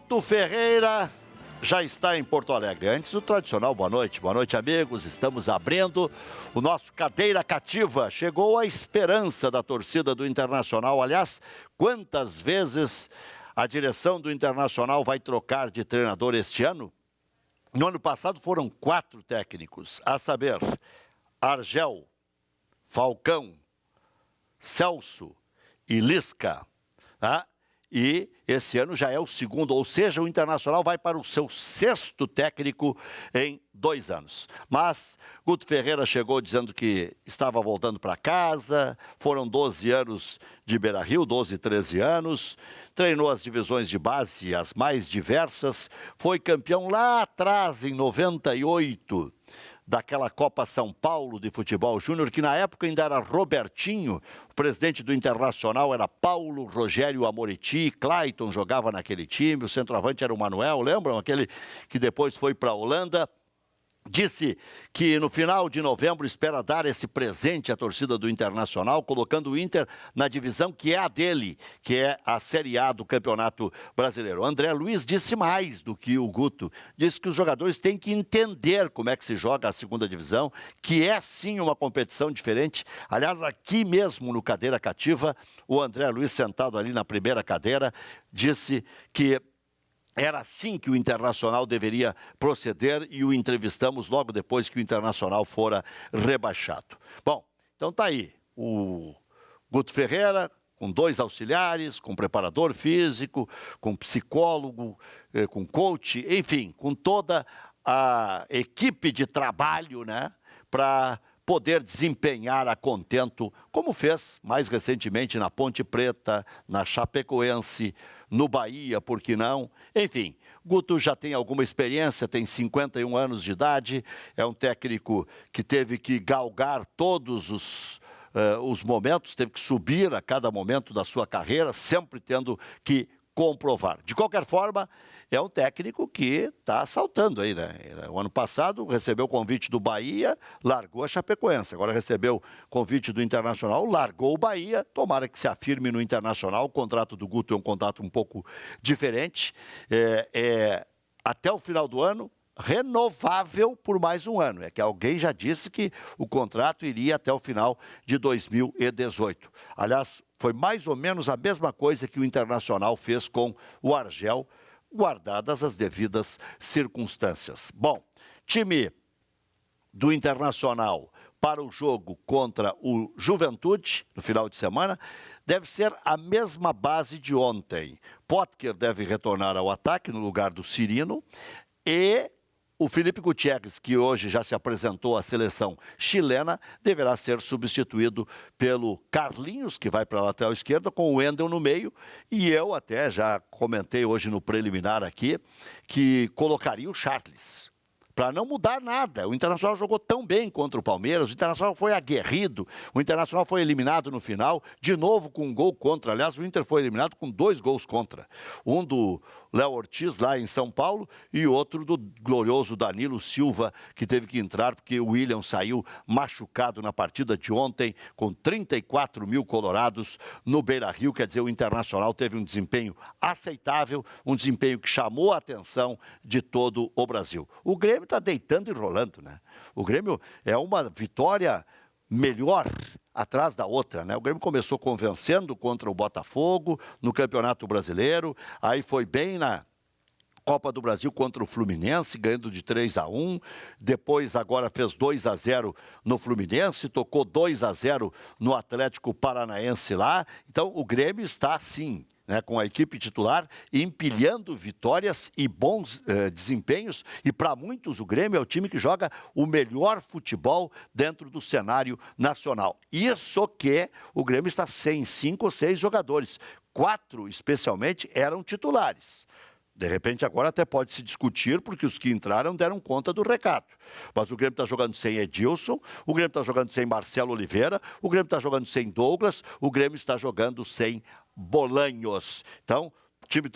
Guto Ferreira já está em Porto Alegre. Antes do tradicional boa noite. Boa noite, amigos. Estamos abrindo o nosso Cadeira Cativa. Chegou a esperança da torcida do Internacional. Aliás, quantas vezes a direção do Internacional vai trocar de treinador este ano? No ano passado foram 4 técnicos, a saber, Argel, Falcão, Celso e Lisca, tá? E esse ano já é o segundo, ou seja, o Internacional vai para o seu 6º técnico em 2 anos. Mas Guto Ferreira chegou dizendo que estava voltando para casa, foram 12 anos de Beira-Rio, 12, 13 anos, treinou as divisões de base, as mais diversas, foi campeão lá atrás, em 98, daquela Copa São Paulo de Futebol Júnior, que na época ainda era Robertinho, o presidente do Internacional era Paulo Rogério Amoriti, Clayton jogava naquele time, o centroavante era o Manuel, lembram? Aquele que depois foi para a Holanda. Disse que no final de novembro espera dar esse presente à torcida do Internacional, colocando o Inter na divisão que é a dele, que é a Série A do Campeonato Brasileiro. André Luiz disse mais do que o Guto, disse que os jogadores têm que entender como é que se joga a segunda divisão, que é sim uma competição diferente. Aliás, aqui mesmo no Cadeira Cativa, o André Luiz, sentado ali na primeira cadeira, disse que era assim que o Internacional deveria proceder e o entrevistamos logo depois que o Internacional fora rebaixado. Bom, então tá aí o Guto Ferreira, com 2 auxiliares, com preparador físico, com psicólogo, com coach, enfim, com toda a equipe de trabalho, né, para poder desempenhar a contento, como fez mais recentemente na Ponte Preta, na Chapecoense, no Bahia, por que não? Enfim, Guto já tem alguma experiência, tem 51 anos de idade, é um técnico que teve que galgar todos os momentos, teve que subir a cada momento da sua carreira, sempre tendo que comprovar. De qualquer forma, é um técnico que está saltando aí, né? O ano passado recebeu o convite do Bahia, largou a Chapecoense. Agora recebeu o convite do Internacional, largou o Bahia. Tomara que se afirme no Internacional. O contrato do Guto é um contrato um pouco diferente. Até o final do ano, renovável por mais um ano. É que alguém já disse que o contrato iria até o final de 2018. Aliás, foi mais ou menos a mesma coisa que o Internacional fez com o Argel, guardadas as devidas circunstâncias. Bom, time do Internacional para o jogo contra o Juventude, no final de semana, deve ser a mesma base de ontem. Potker deve retornar ao ataque no lugar do Cirino e o Felipe Gutierrez, que hoje já se apresentou à seleção chilena, deverá ser substituído pelo Carlinhos, que vai para a lateral esquerda, com o Wendel no meio. E eu até já comentei hoje no preliminar aqui, que colocaria o Charles, para não mudar nada. O Internacional jogou tão bem contra o Palmeiras, o Internacional foi aguerrido, o Internacional foi eliminado no final, de novo com um gol contra. Aliás, o Inter foi eliminado com 2 gols contra. Um do Léo Ortiz, lá em São Paulo, e outro do glorioso Danilo Silva, que teve que entrar porque o William saiu machucado na partida de ontem, com 34 mil colorados no Beira-Rio. Quer dizer, o Internacional teve um desempenho aceitável, um desempenho que chamou a atenção de todo o Brasil. O Grêmio está deitando e rolando, né? O Grêmio é uma vitória melhor atrás da outra, né? O Grêmio começou convencendo contra o Botafogo no Campeonato Brasileiro, aí foi bem na Copa do Brasil contra o Fluminense, ganhando de 3-1, depois agora fez 2-0 no Fluminense, tocou 2-0 no Atlético Paranaense lá. Então o Grêmio está sim, né, com a equipe titular, empilhando vitórias e bons desempenhos, e para muitos o Grêmio é o time que joga o melhor futebol dentro do cenário nacional. Isso que o Grêmio está sem 5 ou 6 jogadores, 4 especialmente eram titulares. De repente agora até pode se discutir, porque os que entraram deram conta do recado. Mas o Grêmio está jogando sem Edilson, o Grêmio está jogando sem Marcelo Oliveira, o Grêmio está jogando sem Douglas, o Grêmio está jogando sem Bolanhos. Então, time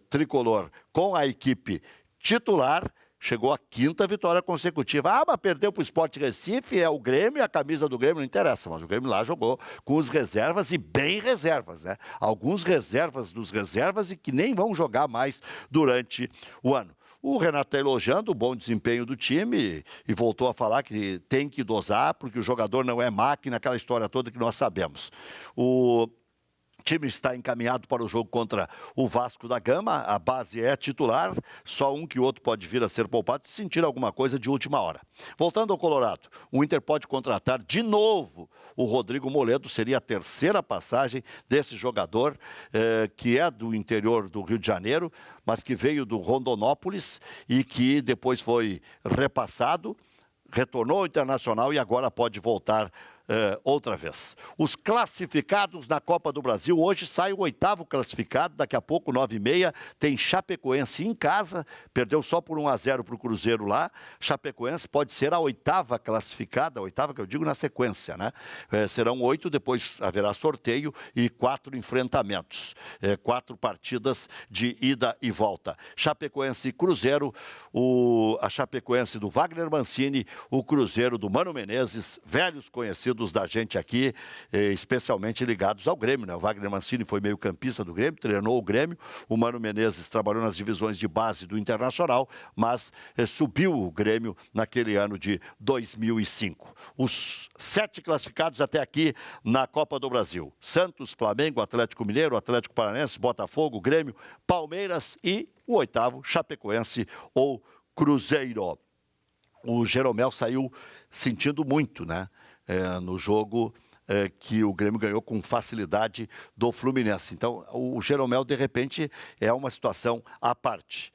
tricolor com a equipe titular, chegou à 5ª vitória consecutiva. Ah, mas perdeu para o Sport Recife, é o Grêmio, a camisa do Grêmio não interessa, mas o Grêmio lá jogou com os reservas e bem reservas, né? Alguns reservas dos reservas e que nem vão jogar mais durante o ano. O Renato está elogiando o bom desempenho do time e voltou a falar que tem que dosar, porque o jogador não é máquina, aquela história toda que nós sabemos. O time está encaminhado para o jogo contra o Vasco da Gama, a base é titular, só um que o outro pode vir a ser poupado se sentir alguma coisa de última hora. Voltando ao Colorado, o Inter pode contratar de novo o Rodrigo Moledo, seria a 3ª passagem desse jogador, que é do interior do Rio de Janeiro, mas que veio do Rondonópolis e que depois foi repassado, retornou ao Internacional e agora pode voltar outra vez. Os classificados na Copa do Brasil, hoje sai o 8º classificado, daqui a pouco, 9h30, tem Chapecoense em casa, perdeu só por 1-0 para o Cruzeiro lá. Chapecoense pode ser a 8ª classificada, a 8ª que eu digo na sequência, né? Serão 8, depois haverá sorteio e 4 enfrentamentos, 4 partidas de ida e volta. Chapecoense e Cruzeiro, a Chapecoense do Wagner Mancini, o Cruzeiro do Mano Menezes, velhos conhecidos da gente aqui, especialmente ligados ao Grêmio, né? O Wagner Mancini foi meio-campista do Grêmio, treinou o Grêmio, o Mano Menezes trabalhou nas divisões de base do Internacional, mas subiu o Grêmio naquele ano de 2005. Os 7 classificados até aqui na Copa do Brasil: Santos, Flamengo, Atlético Mineiro, Atlético Paranaense, Botafogo, Grêmio, Palmeiras e o 8º, Chapecoense ou Cruzeiro. O Jeromel saiu sentindo muito, né? No jogo que o Grêmio ganhou com facilidade do Fluminense. Então, o Jeromel, de repente, é uma situação à parte.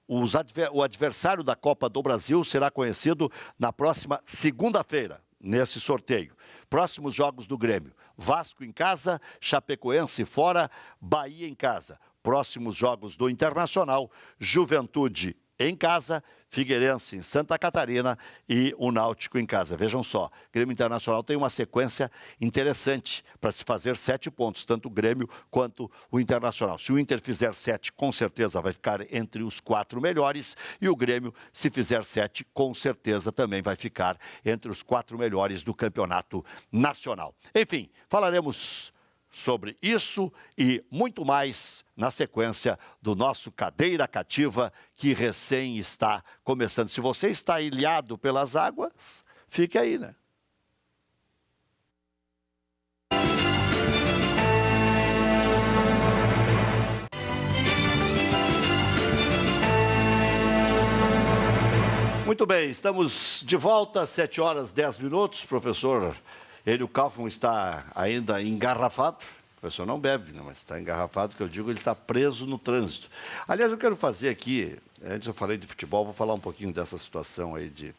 O adversário da Copa do Brasil será conhecido na próxima segunda-feira, nesse sorteio. Próximos jogos do Grêmio: Vasco em casa, Chapecoense fora, Bahia em casa. Próximos jogos do Internacional: Juventude em casa, Figueirense em Santa Catarina e o Náutico em casa. Vejam só, Grêmio Internacional tem uma sequência interessante para se fazer 7 pontos, tanto o Grêmio quanto o Internacional. Se o Inter fizer 7, com certeza vai ficar entre os 4 melhores, e o Grêmio, se fizer 7, com certeza também vai ficar entre os 4 melhores do campeonato nacional. Enfim, falaremos sobre isso e muito mais na sequência do nosso Cadeira Cativa, que recém está começando. Se você está ilhado pelas águas, fique aí, né? Muito bem, estamos de volta, 7h10. Professor Enio Kaufmann está ainda engarrafado. O professor não bebe, né, mas está engarrafado, que eu digo, ele está preso no trânsito. Aliás, eu quero fazer aqui, antes eu falei de futebol, vou falar um pouquinho dessa situação aí de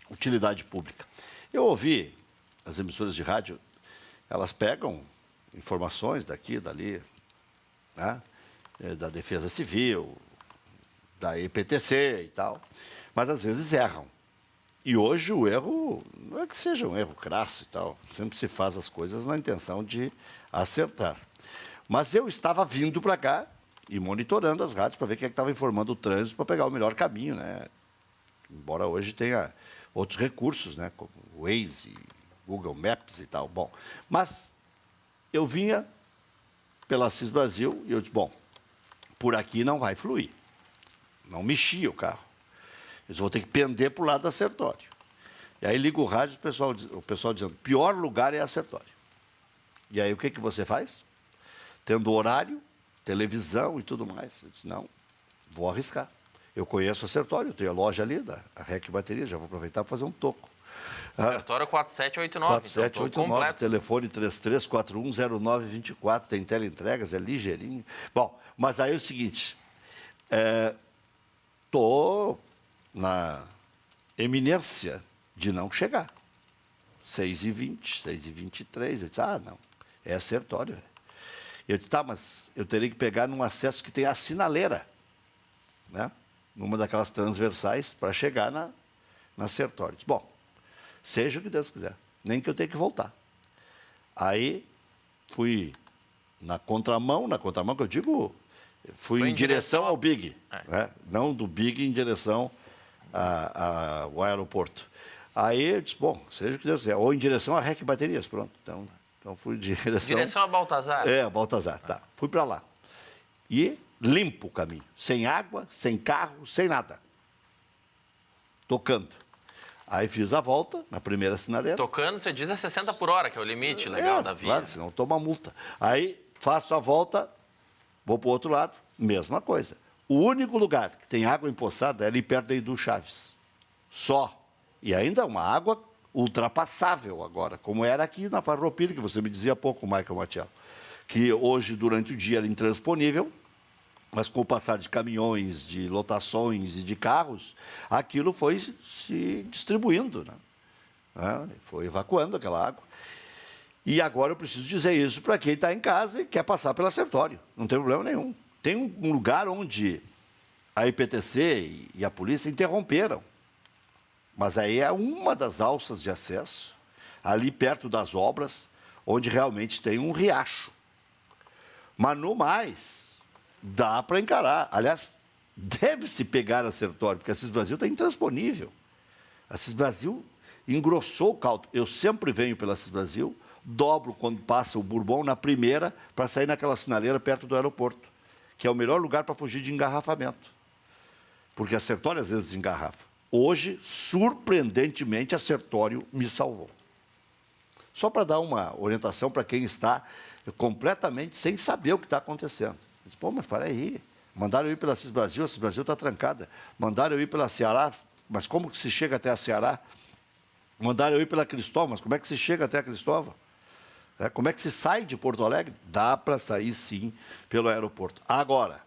utilidade pública. Eu ouvi as emissoras de rádio, elas pegam informações daqui, dali, né, da Defesa Civil, da EPTC e tal, mas às vezes erram. E hoje o erro, não é que seja um erro crasso e tal, sempre se faz as coisas na intenção de acertar. Mas eu estava vindo para cá e monitorando as rádios para ver quem é que estava informando o trânsito para pegar o melhor caminho, né? Embora hoje tenha outros recursos, né? Como o Waze, Google Maps e tal. Bom, mas eu vinha pela Assis Brasil e eu disse, bom, por aqui não vai fluir. Não mexia o carro. Eles vão ter que pender para o lado da Sertório. E aí liga o rádio, o pessoal dizendo, pior lugar é a Sertório. E aí o que você faz? Tendo horário, televisão e tudo mais. Eu disse, não, vou arriscar. Eu conheço a Sertório, eu tenho a loja ali, a REC Bateria, já vou aproveitar para fazer um toco. Sertório 4789. 4789, então, telefone 33410924, tem teleentregas, é ligeirinho. Bom, mas aí é o seguinte, estou na eminência de não chegar. 6h20, 6h23, eu disse, não, é Sertório. Eu disse, tá, mas eu teria que pegar num acesso que tem a sinaleira, né? Numa daquelas transversais para chegar na Sertório. Eu disse, bom, seja o que Deus quiser, nem que eu tenha que voltar. Aí fui na contramão que eu digo, Fui em direção ao Big, né? Não do Big em direção ao aeroporto. Aí eu disse, bom, seja o que Deus quiser, ou em direção a REC Baterias, pronto. Então fui de direção... Direção a Baltazar? É, Baltazar, tá. Fui para lá. E limpo o caminho, sem água, sem carro, sem nada. Tocando. Aí fiz a volta na primeira sinaleira. Tocando, você diz, é 60 por hora, que é o limite legal da via. Claro, senão toma multa. Aí faço a volta, vou para o outro lado, mesma coisa. O único lugar que tem água empoçada é ali perto da Edu Chaves. Só. E ainda uma água ultrapassável agora, como era aqui na Farroupilha, que você me dizia há pouco, Michael Matiello, que hoje, durante o dia, era intransponível, mas com o passar de caminhões, de lotações e de carros, aquilo foi se distribuindo, né? Foi evacuando aquela água. E agora eu preciso dizer isso para quem está em casa e quer passar pela Sertório. Não tem problema nenhum. Tem um lugar onde a IPTC e a polícia interromperam. Mas aí é uma das alças de acesso, ali perto das obras, onde realmente tem um riacho. Mas no mais, dá para encarar. Aliás, deve-se pegar a Sertório, porque a Assis Brasil está intransponível. A Assis Brasil engrossou o caldo. Eu sempre venho pela Assis Brasil, dobro quando passa o Bourbon na primeira, para sair naquela sinaleira perto do aeroporto, que é o melhor lugar para fugir de engarrafamento. Porque a Sertório às vezes engarrafa. Hoje, surpreendentemente, a Sertório me salvou. Só para dar uma orientação para quem está completamente sem saber o que está acontecendo. Diz, pô, mas para aí, mandaram eu ir pela Assis Brasil está trancada. Mandaram eu ir pela Ceará, mas como que se chega até a Ceará? Mandaram eu ir pela Cristóvão, mas como é que se chega até a Cristóvão? Como é que se sai de Porto Alegre? Dá para sair, sim, pelo aeroporto. Agora,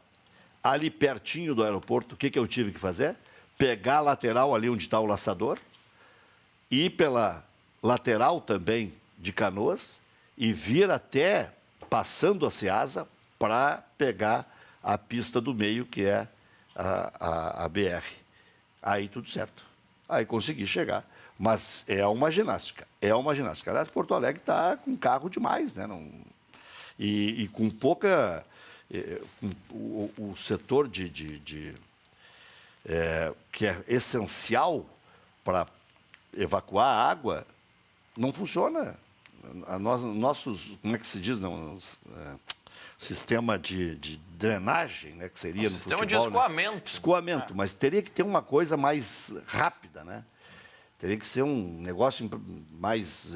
ali pertinho do aeroporto, o que eu tive que fazer? Pegar a lateral ali onde está o laçador, ir pela lateral também de Canoas e vir até, passando a Ceasa, para pegar a pista do meio, que é a BR. Aí tudo certo. Aí consegui chegar. Mas é uma ginástica. Aliás, Porto Alegre está com carro demais, né? E com pouca... o setor que é essencial para evacuar a água, não funciona. Nossos, como é que se diz? Sistema de drenagem, né, que seria no sistema futebol, de escoamento. Né? Escoamento, mas teria que ter uma coisa mais rápida, né? Teria que ser um negócio mais...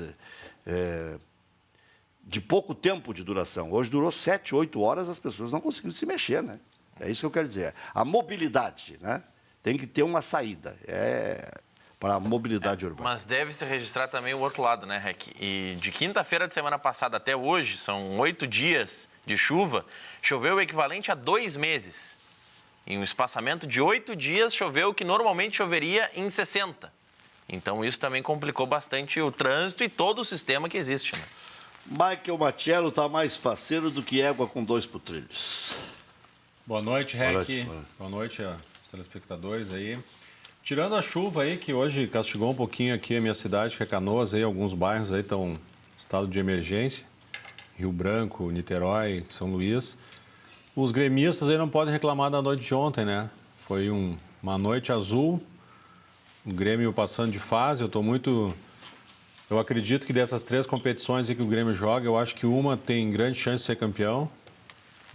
de pouco tempo de duração. Hoje durou 7, 8 horas, as pessoas não conseguiram se mexer, né? É isso que eu quero dizer. A mobilidade, né? Tem que ter uma saída. Para a mobilidade urbana. Mas deve-se registrar também o outro lado, né, Rec? E de quinta-feira de semana passada até hoje, são 8 dias de chuva, choveu o equivalente a 2 meses. Em um espaçamento de 8 dias, choveu o que normalmente choveria em 60. Então, isso também complicou bastante o trânsito e todo o sistema que existe, né? Michael Matiello está mais faceiro do que égua com 2 putrilhos. Boa noite, Rec. Boa noite aos telespectadores aí. Tirando a chuva aí, que hoje castigou um pouquinho aqui a minha cidade, que é Canoas, aí, alguns bairros aí estão em estado de emergência. Rio Branco, Niterói, São Luís. Os gremistas aí não podem reclamar da noite de ontem, né? Foi uma noite azul, o Grêmio passando de fase. Eu acredito que dessas 3 competições aí que o Grêmio joga, eu acho que uma tem grande chance de ser campeão,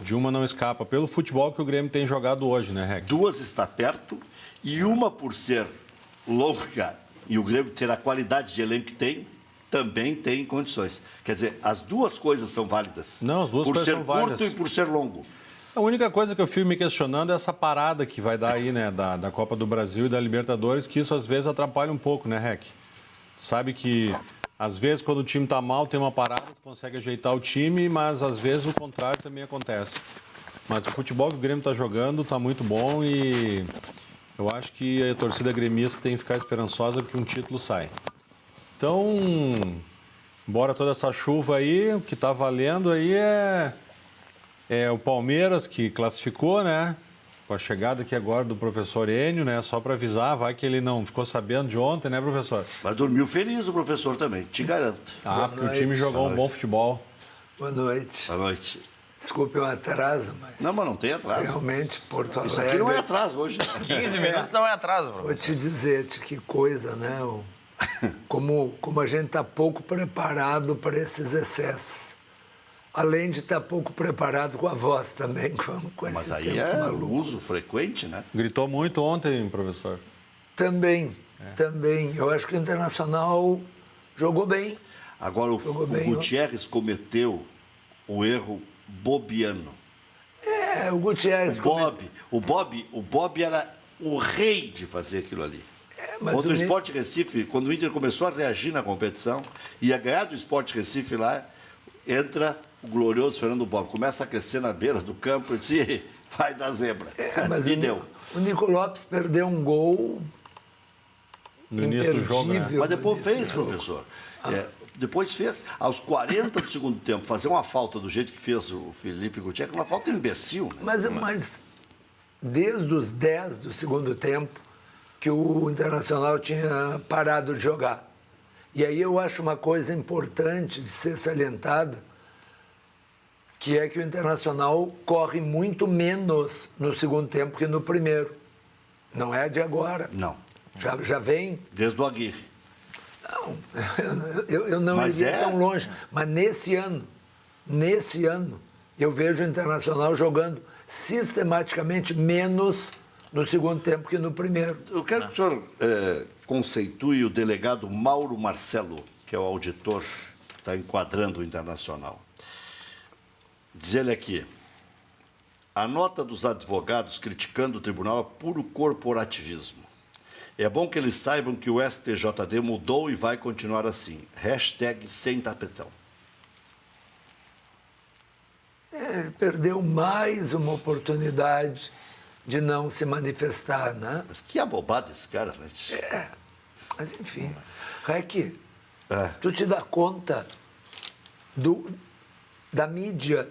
de uma não escapa, pelo futebol que o Grêmio tem jogado hoje, né, Rec? 2 está perto e uma, por ser longa e o Grêmio ter a qualidade de elenco que tem, também tem condições. Quer dizer, as 2 coisas são válidas. Não, as 2 coisas são válidas. Por ser curto e por ser longo. A única coisa que eu fico me questionando é essa parada que vai dar aí, né, da Copa do Brasil e da Libertadores, que isso às vezes atrapalha um pouco, né, Rec? Sabe que, às vezes, quando o time está mal, tem uma parada, tu consegue ajeitar o time, mas, às vezes, o contrário também acontece. Mas o futebol que o Grêmio está jogando está muito bom e eu acho que a torcida gremista tem que ficar esperançosa que um título sai. Então, embora toda essa chuva aí, o que está valendo aí é o Palmeiras, que classificou, né? Com a chegada aqui agora do professor Enio, né? Só para avisar, vai que ele não ficou sabendo de ontem, né, professor? Mas dormiu feliz o professor também, te garanto. Porque o time jogou um bom futebol. Boa noite. Boa noite. Desculpe o atraso, mas Não, mas não tem atraso. realmente Porto Alegre... Isso aqui não é atraso hoje. 15 minutos não é atraso, Vou professor. te dizer que coisa, né? Como a gente está pouco preparado para esses excessos. Além de estar pouco preparado com a voz também, com esse Mas aí tempo é maluco. uso frequente, né? Gritou muito ontem, professor. Também. Eu acho que o Internacional jogou bem. Agora, o Jogou bem, Gutierrez cometeu o erro bobiano. O Gutierrez... O Bob era o rei de fazer aquilo ali. mas Contra o o Ne- Sport Recife, quando o Inter começou a reagir na competição, ia ganhar do Sport Recife lá, entra o glorioso Fernando Bob, começa a aquecer na beira do campo e disse, vai dar zebra. Mas E deu. o Nico Lopes perdeu um gol No início do jogo, né? imperdível. Mas depois no início fez, do jogo. professor. Depois fez. Aos 40 do segundo tempo, fazer uma falta do jeito que fez o Felipe Gutierrez, uma falta imbecil. Né? Mas desde os 10 do segundo tempo que o Internacional tinha parado de jogar. E aí eu acho uma coisa importante de ser salientada, que é que o Internacional corre muito menos no segundo tempo que no primeiro. Não é de agora. Não. Já vem. Desde o Aguirre. Não, eu não Mas iria é. tão longe. Mas nesse ano, eu vejo o Internacional jogando sistematicamente menos no segundo tempo que no primeiro. Eu quero que o senhor conceitue o delegado Mauro Marcelo, que é o auditor que está enquadrando o Internacional. Diz ele aqui, a nota dos advogados criticando o tribunal é puro corporativismo. É bom que eles saibam que o STJD mudou e vai continuar assim. # sem tapetão. Ele perdeu mais uma oportunidade de não se manifestar, né? Mas que abobado esse cara, né? Mas enfim, Rec, É. tu te dá conta da mídia,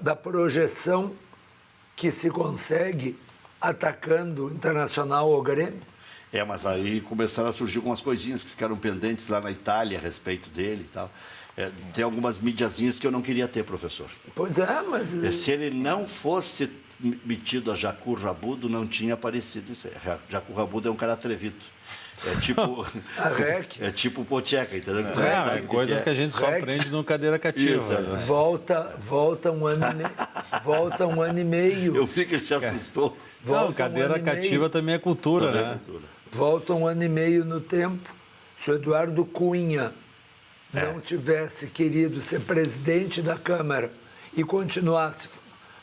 da projeção que se consegue atacando o Internacional ou Grêmio? Mas aí começaram a surgir algumas coisinhas que ficaram pendentes lá na Itália a respeito dele e tal. Tem algumas mídiazinhas que eu não queria ter, professor. Pois é, mas... Se ele não fosse metido a Jacu Rabudo, não tinha aparecido isso aí. Jacu Rabudo é um cara atrevido. É tipo... A REC. É tipo o Pocheca, entendeu? É coisas que a gente só Rec. aprende no cadeira cativa. Isso, né? Volta um ano e meio. Volta um ano e meio. Eu vi que ele se assustou. Volta Não, um cadeira ano e meio. cativa também é cultura, Também é né? cultura. Volta um ano e meio no tempo. Se o Eduardo Cunha não tivesse querido ser presidente da Câmara e continuasse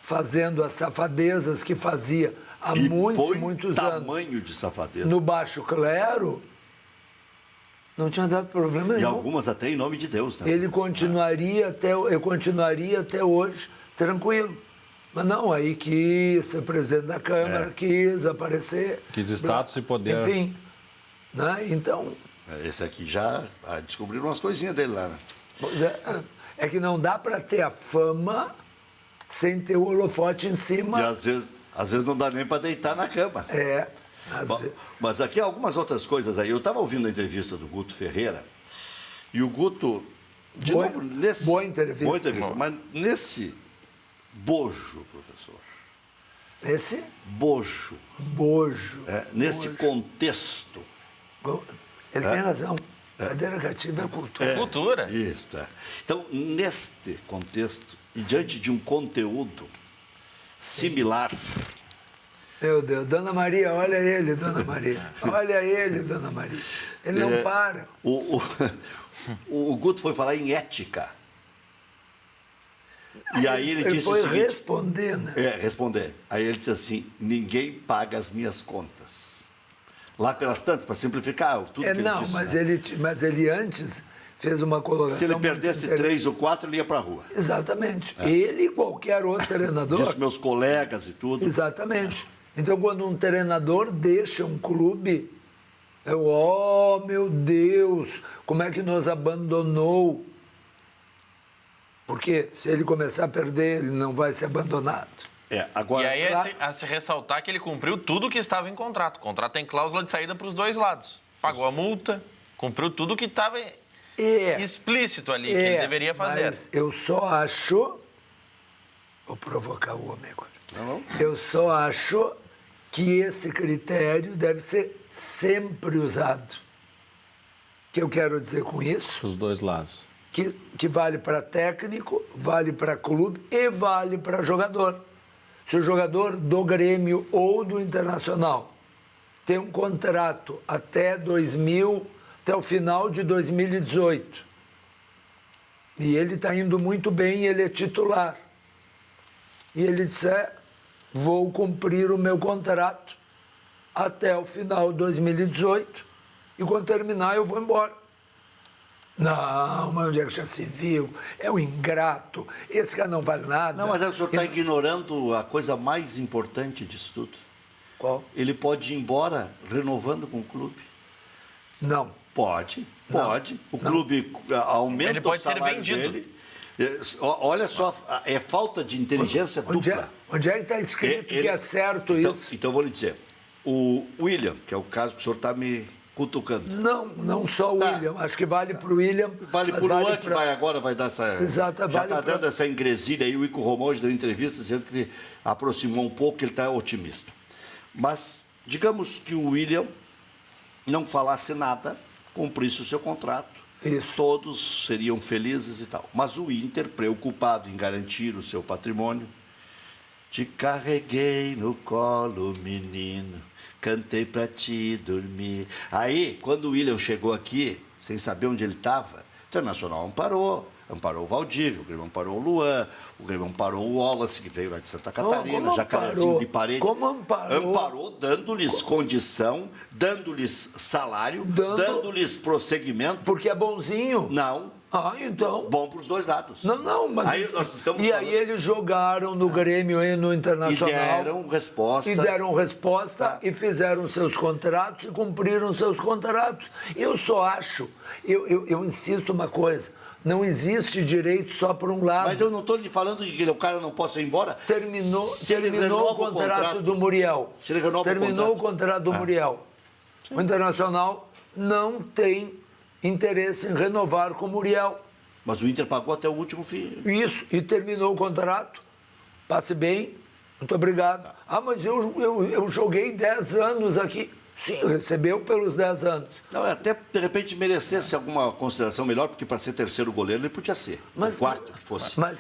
fazendo as safadezas que fazia há E muitos põe e muitos anos tamanho de safadeza. no baixo clero, não tinha dado problema E nenhum. algumas até em nome de Deus, né? Eu continuaria até hoje tranquilo. Mas não, aí quis ser presidente da Câmara, quis aparecer. Quis status e poder. Enfim, né? Então, Esse aqui já descobriram umas coisinhas dele lá, né? pois é que não dá para ter a fama sem ter o holofote em E cima. às vezes não dá nem para deitar na cama. Às Bom, vezes. mas aqui há algumas outras coisas aí. Eu estava ouvindo a entrevista do Guto Ferreira e o Guto, de Boa- novo, nesse... boa entrevista. Boa entrevista. Mas nesse bojo, professor, Esse bojo, bojo. nesse bojo. contexto... Ele tem razão. Cadeira cativa é cultura. Cultura. Isso, Então, neste contexto, e diante de um conteúdo similar, Meu Deus, Dona Maria, olha ele, Dona Maria. Olha ele, Dona Maria. Ele não para. o Guto foi falar em ética. E aí ele disse foi o seguinte... responder, né? Responder. Aí ele disse assim, ninguém paga as minhas contas. Lá pelas tantas, para simplificar tudo que ele Não, disse. mas ele antes fez uma colocação. Se ele muito perdesse interessante. 3 ou 4, ele ia para a rua. Exatamente. Ele e qualquer outro treinador. Disse meus colegas e tudo. Exatamente. Então, quando um treinador deixa um clube, meu Deus, como é que nos abandonou? Porque se ele começar a perder, ele não vai ser abandonado. Agora... E aí é a se ressaltar que ele cumpriu tudo que estava em contrato. O contrato tem cláusula de saída para os dois lados. Pagou a multa, cumpriu tudo que estava explícito ali, que ele deveria fazer. Mas eu só acho Vou provocar o homem agora. Não. Eu só acho que esse critério deve ser sempre usado. O que eu quero dizer com isso? Os dois lados. Que vale para técnico, vale para clube e vale para jogador. Se o jogador do Grêmio ou do Internacional tem um contrato até o final de 2018, e ele está indo muito bem, ele é titular, e ele disser, vou cumprir o meu contrato até o final de 2018, e quando terminar eu vou embora. Não, mas onde é que já se viu? É um ingrato, esse cara não vale nada. Não, mas o senhor está ignorando a coisa mais importante disso tudo. Qual? Ele pode ir embora renovando com o clube. Não. Pode. O Não. clube aumenta Ele pode o salário ser vendido. dele. Olha só, é falta de inteligência dupla. Onde é que está escrito que é certo então, isso? Então, eu vou lhe dizer. O William, que é o caso que o senhor está me cutucando. Não só o William. Acho que vale para o William. Vale para o Luan, que vai dar essa... Exato, já vale está dando essa engresilha aí. O Ico Romão deu entrevista dizendo que ele aproximou um pouco, que ele está otimista. Mas, digamos que o William não falasse nada, cumprisse o seu contrato. Isso. Todos seriam felizes e tal. Mas o Inter, preocupado em garantir o seu patrimônio, te carreguei no colo, menino, cantei pra ti dormir. Aí, quando o William chegou aqui, sem saber onde ele estava, o Internacional amparou o Valdívia, o Grêmio amparou o Luan, o Grêmio amparou o Wallace, que veio lá de Santa Catarina, como Jacarezinho de Parede. Como amparou? Amparou, dando-lhes condição, dando-lhes salário, dando-lhes prosseguimento. Porque é bonzinho? Não. Ah, então. Bom para os dois lados. Não, mas. Aí nós estamos aí eles jogaram no Grêmio e no Internacional. E deram resposta. E fizeram seus contratos e cumpriram seus contratos. Eu só acho, eu insisto uma coisa. Não existe direito só por um lado. Mas eu não estou lhe falando de que o cara não possa ir embora. Terminou o contrato do Muriel. Se ele renova Terminou o contrato do Muriel. O Internacional não tem interesse em renovar com o Muriel. Mas o Inter pagou até o último fim. Isso, e terminou o contrato. Passe bem, muito obrigado. Tá. Ah, mas eu joguei 10 anos aqui. Sim, recebeu pelos 10 anos. Não, até de repente merecesse alguma consideração melhor, porque para ser terceiro goleiro ele podia ser. Mas, o quarto que fosse. Mas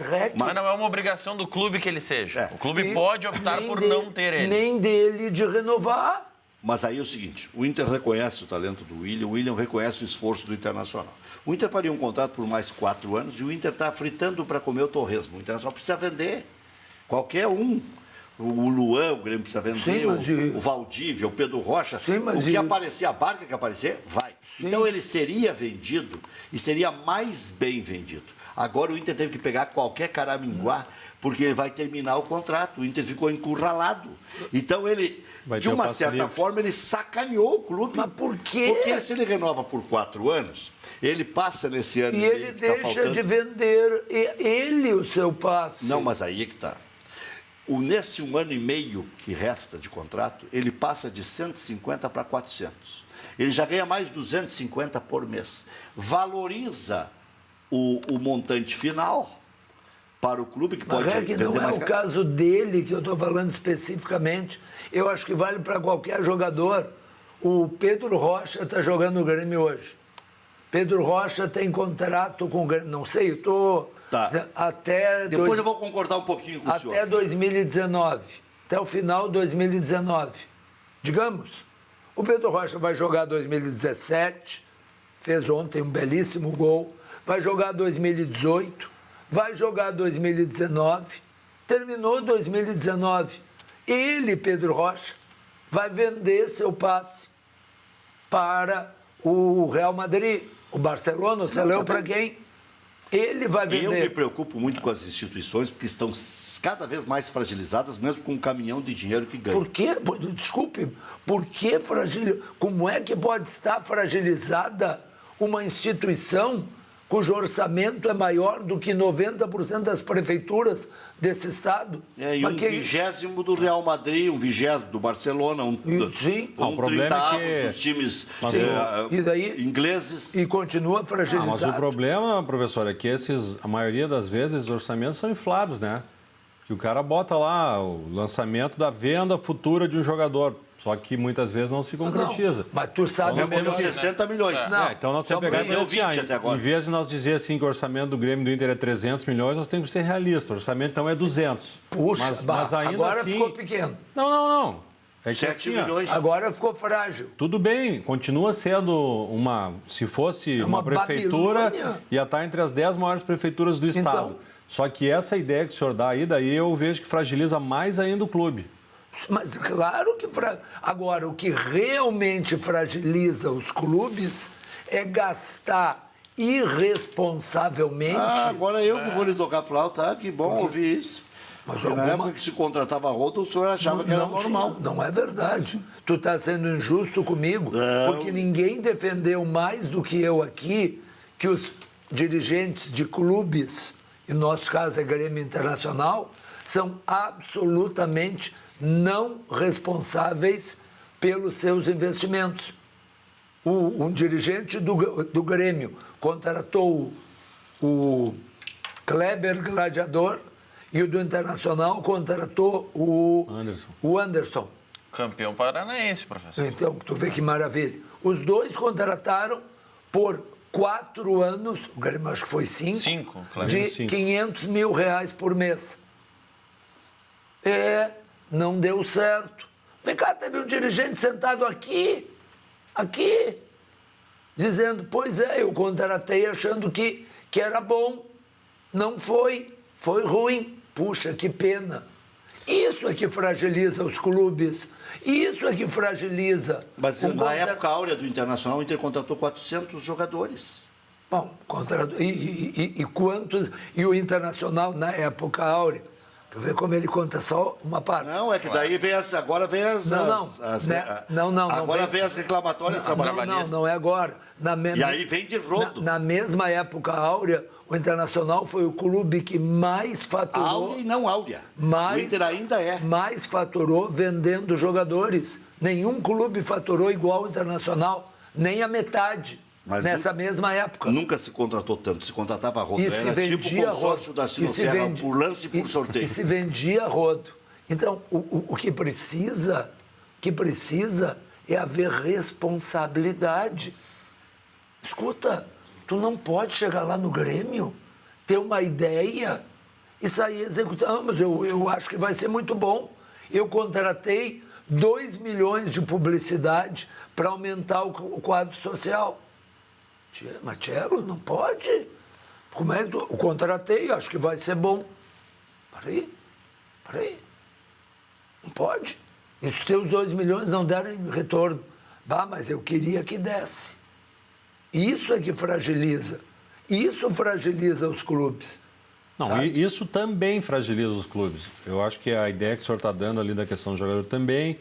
não é uma obrigação do clube que ele seja. É. O clube pode optar por não ter ele. Nem dele de renovar. Mas aí é o seguinte, o Inter reconhece o talento do William, o William reconhece o esforço do Internacional. O Inter faria um contrato por mais 4 anos e o Inter está fritando para comer o torresmo. O Internacional precisa vender. Qualquer um. O Luan, o Grêmio precisa vender, o Valdívia, o Pedro Rocha. Sim, mas o que aparecer, a barca que aparecer, vai. Sim. Então ele seria vendido e seria mais bem vendido. Agora o Inter teve que pegar qualquer caraminguá, porque ele vai terminar o contrato. O Inter ficou encurralado. Então ele, de uma certa forma, ele sacaneou o clube. Mas por quê? Porque se ele renova por 4 anos, ele passa nesse ano e ele deixa de vender ele o seu passe. Não, mas aí é que está. Nesse 1 ano e meio que resta de contrato, ele passa de 150 para 400. Ele já ganha mais 250 por mês. Valoriza o montante final para o clube, que pode vender mais. Não é o caso dele que eu estou falando especificamente. Eu acho que vale para qualquer jogador. O Pedro Rocha está jogando no Grêmio hoje. Pedro Rocha tem contrato com o Grêmio. Não sei, eu estou... Tá. Depois eu vou concordar um pouquinho com o senhor. Até 2019, até o final de 2019. Digamos, o Pedro Rocha vai jogar 2017, fez ontem um belíssimo gol, vai jogar 2018, vai jogar 2019, terminou 2019. Ele, Pedro Rocha, vai vender seu passe para o Real Madrid, o Barcelona, você leu para quem? Ele vai vender. Eu me preocupo muito com as instituições, porque estão cada vez mais fragilizadas, mesmo com um caminhão de dinheiro que ganha. Por quê? Desculpe, por que fragilizada? Como é que pode estar fragilizada uma instituição cujo orçamento é maior do que 90% das prefeituras desse estado? E um 20º do Real Madrid, um 20º do Barcelona, um 30º dos times ingleses. E continua fragilizado. Mas o problema, professor, é que a maioria das vezes os orçamentos são inflados, né? que o cara bota lá o lançamento da venda futura de um jogador, só que muitas vezes não se concretiza. Não, mas tu sabe... Mesmo melhor- com 60 milhões. Não, Então nós temos que pegar e deu dizer assim, 20 até agora. em vez de nós dizer assim que o orçamento do Grêmio e do Inter é 300 milhões, nós temos que ser realistas. O orçamento então é 200. Puxa, mas ainda agora assim... ficou pequeno. Não. É que 7 assim, ó, milhões. Agora ficou frágil. tudo bem, continua sendo uma... Se fosse uma uma prefeitura, Babilônia. ia estar entre as 10 maiores prefeituras do Estado. Então. Só que essa ideia que o senhor dá aí, daí eu vejo que fragiliza mais ainda o clube. Mas claro que... Agora, o que realmente fragiliza os clubes é gastar irresponsavelmente... Agora eu que vou lhe tocar flauta, que bom ouvir isso. Mas Porque na época que se contratava a roda, o senhor achava que era normal. Não é verdade. Tu está sendo injusto comigo, Não. porque ninguém defendeu mais do que eu aqui que os dirigentes de clubes, em nosso caso é Grêmio Internacional, são absolutamente não responsáveis pelos seus investimentos. Um dirigente do Grêmio contratou o Kleber Gladiador e o do Internacional contratou o Anderson. Campeão paranaense, professor. Então, tu vê que maravilha. Os dois contrataram por 4 anos, o Grêmio acho que foi 5, 5, claro. de 5. 500 mil reais por mês. Não deu certo. Vem cá, teve um dirigente sentado aqui, dizendo, pois é, eu contratei achando que era bom. Não foi ruim. Puxa, que pena. Isso é que fragiliza os clubes. Isso é que fragiliza... Mas um na época áurea do Internacional, o Inter contratou 400 jogadores. Bom, e quantos... E o Internacional, na época áurea, tu vê como ele conta só uma parte. Não, é que daí vem agora vem as... Não. Agora vem as reclamatórias trabalhistas. Não é agora. E aí vem de rodo. Na mesma época áurea, o Internacional foi o clube que mais faturou... Áurea e não áurea. O Inter ainda é. Mais faturou vendendo jogadores. Nenhum clube faturou igual o Internacional, nem a metade, Mas nessa mesma época. Nunca se contratou tanto, se contratava a rodo. E se Era tipo vendia o consórcio da Sinoserra, por lance e por sorteio. E se vendia rodo. Então, o que precisa é haver responsabilidade. Escuta, tu não pode chegar lá no Grêmio, ter uma ideia e sair executando. Mas eu acho que vai ser muito bom. Eu contratei 2 milhões de publicidade para aumentar o quadro social. Marcelo, não pode. Como é que eu contratei, acho que vai ser bom. Peraí. Não pode. E se os teus 2 milhões não derem retorno? Mas eu queria que desse. Isso é que fragiliza. Isso fragiliza os clubes. Não, sabe? e isso também fragiliza os clubes. Eu acho que a ideia que o senhor está dando ali da questão do jogador também,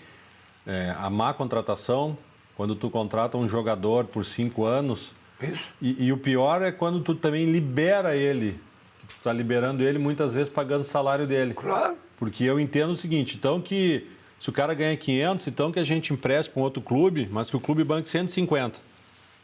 a má contratação, quando tu contrata um jogador por 5 anos, Isso. e o pior é quando tu também libera ele, tu está liberando ele muitas vezes pagando o salário dele. Claro. Porque eu entendo o seguinte, então que se o cara ganha 500, então que a gente empreste para um outro clube, mas que o clube banque 150.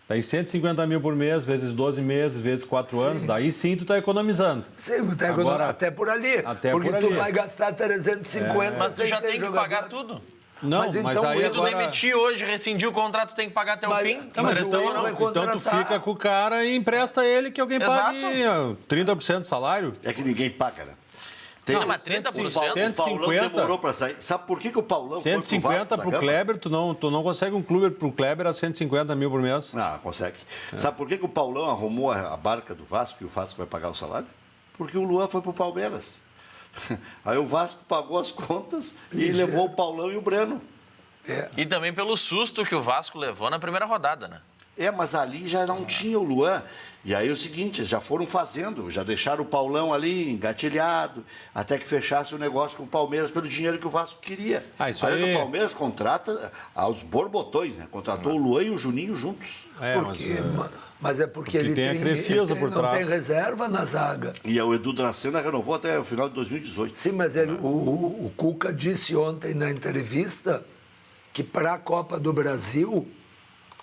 Daí 150 mil por mês, vezes 12 meses, vezes 4 anos, daí sim tu está economizando. Sim, Agora, até por ali. até porque por tu ali. vai gastar 350. Mas tu já sem ter tem que jogador. pagar tudo. Não, Mas mas, então, aí Se tu agora... demitir hoje, rescindir o contrato, tem que pagar até o Mas- fim. mas Emprestão o ou erro não. é Então tu contratar. fica com o cara e empresta ele que alguém pague 30% do salário. É que ninguém paga, né? Não, mas 30%? O Paulão 150. demorou para sair. Sabe por que o Paulão foi pro 150 Vasco da pro Gama? Kleber, tu não consegue um clube pro Kleber a 150 mil por mês. Não, consegue. Sabe por que o Paulão arrumou a barca do Vasco e o Vasco vai pagar o salário? Porque o Luan foi pro Palmeiras. Aí o Vasco pagou as contas e levou o Paulão e o Breno. E também pelo susto que o Vasco levou na primeira rodada, né? Mas ali já não tinha o Luan. E aí é o seguinte, já foram fazendo, já deixaram o Paulão ali engatilhado, até que fechasse o negócio com o Palmeiras pelo dinheiro que o Vasco queria. Isso Aí aí- o Palmeiras contrata aos borbotões, né? Contratou o Luan e o Juninho juntos. Mas é porque ele tem a Crefisa por não trás. tem reserva na zaga. E o Edu Dracena renovou até o final de 2018. Sim, mas o Cuca disse ontem na entrevista que para a Copa do Brasil,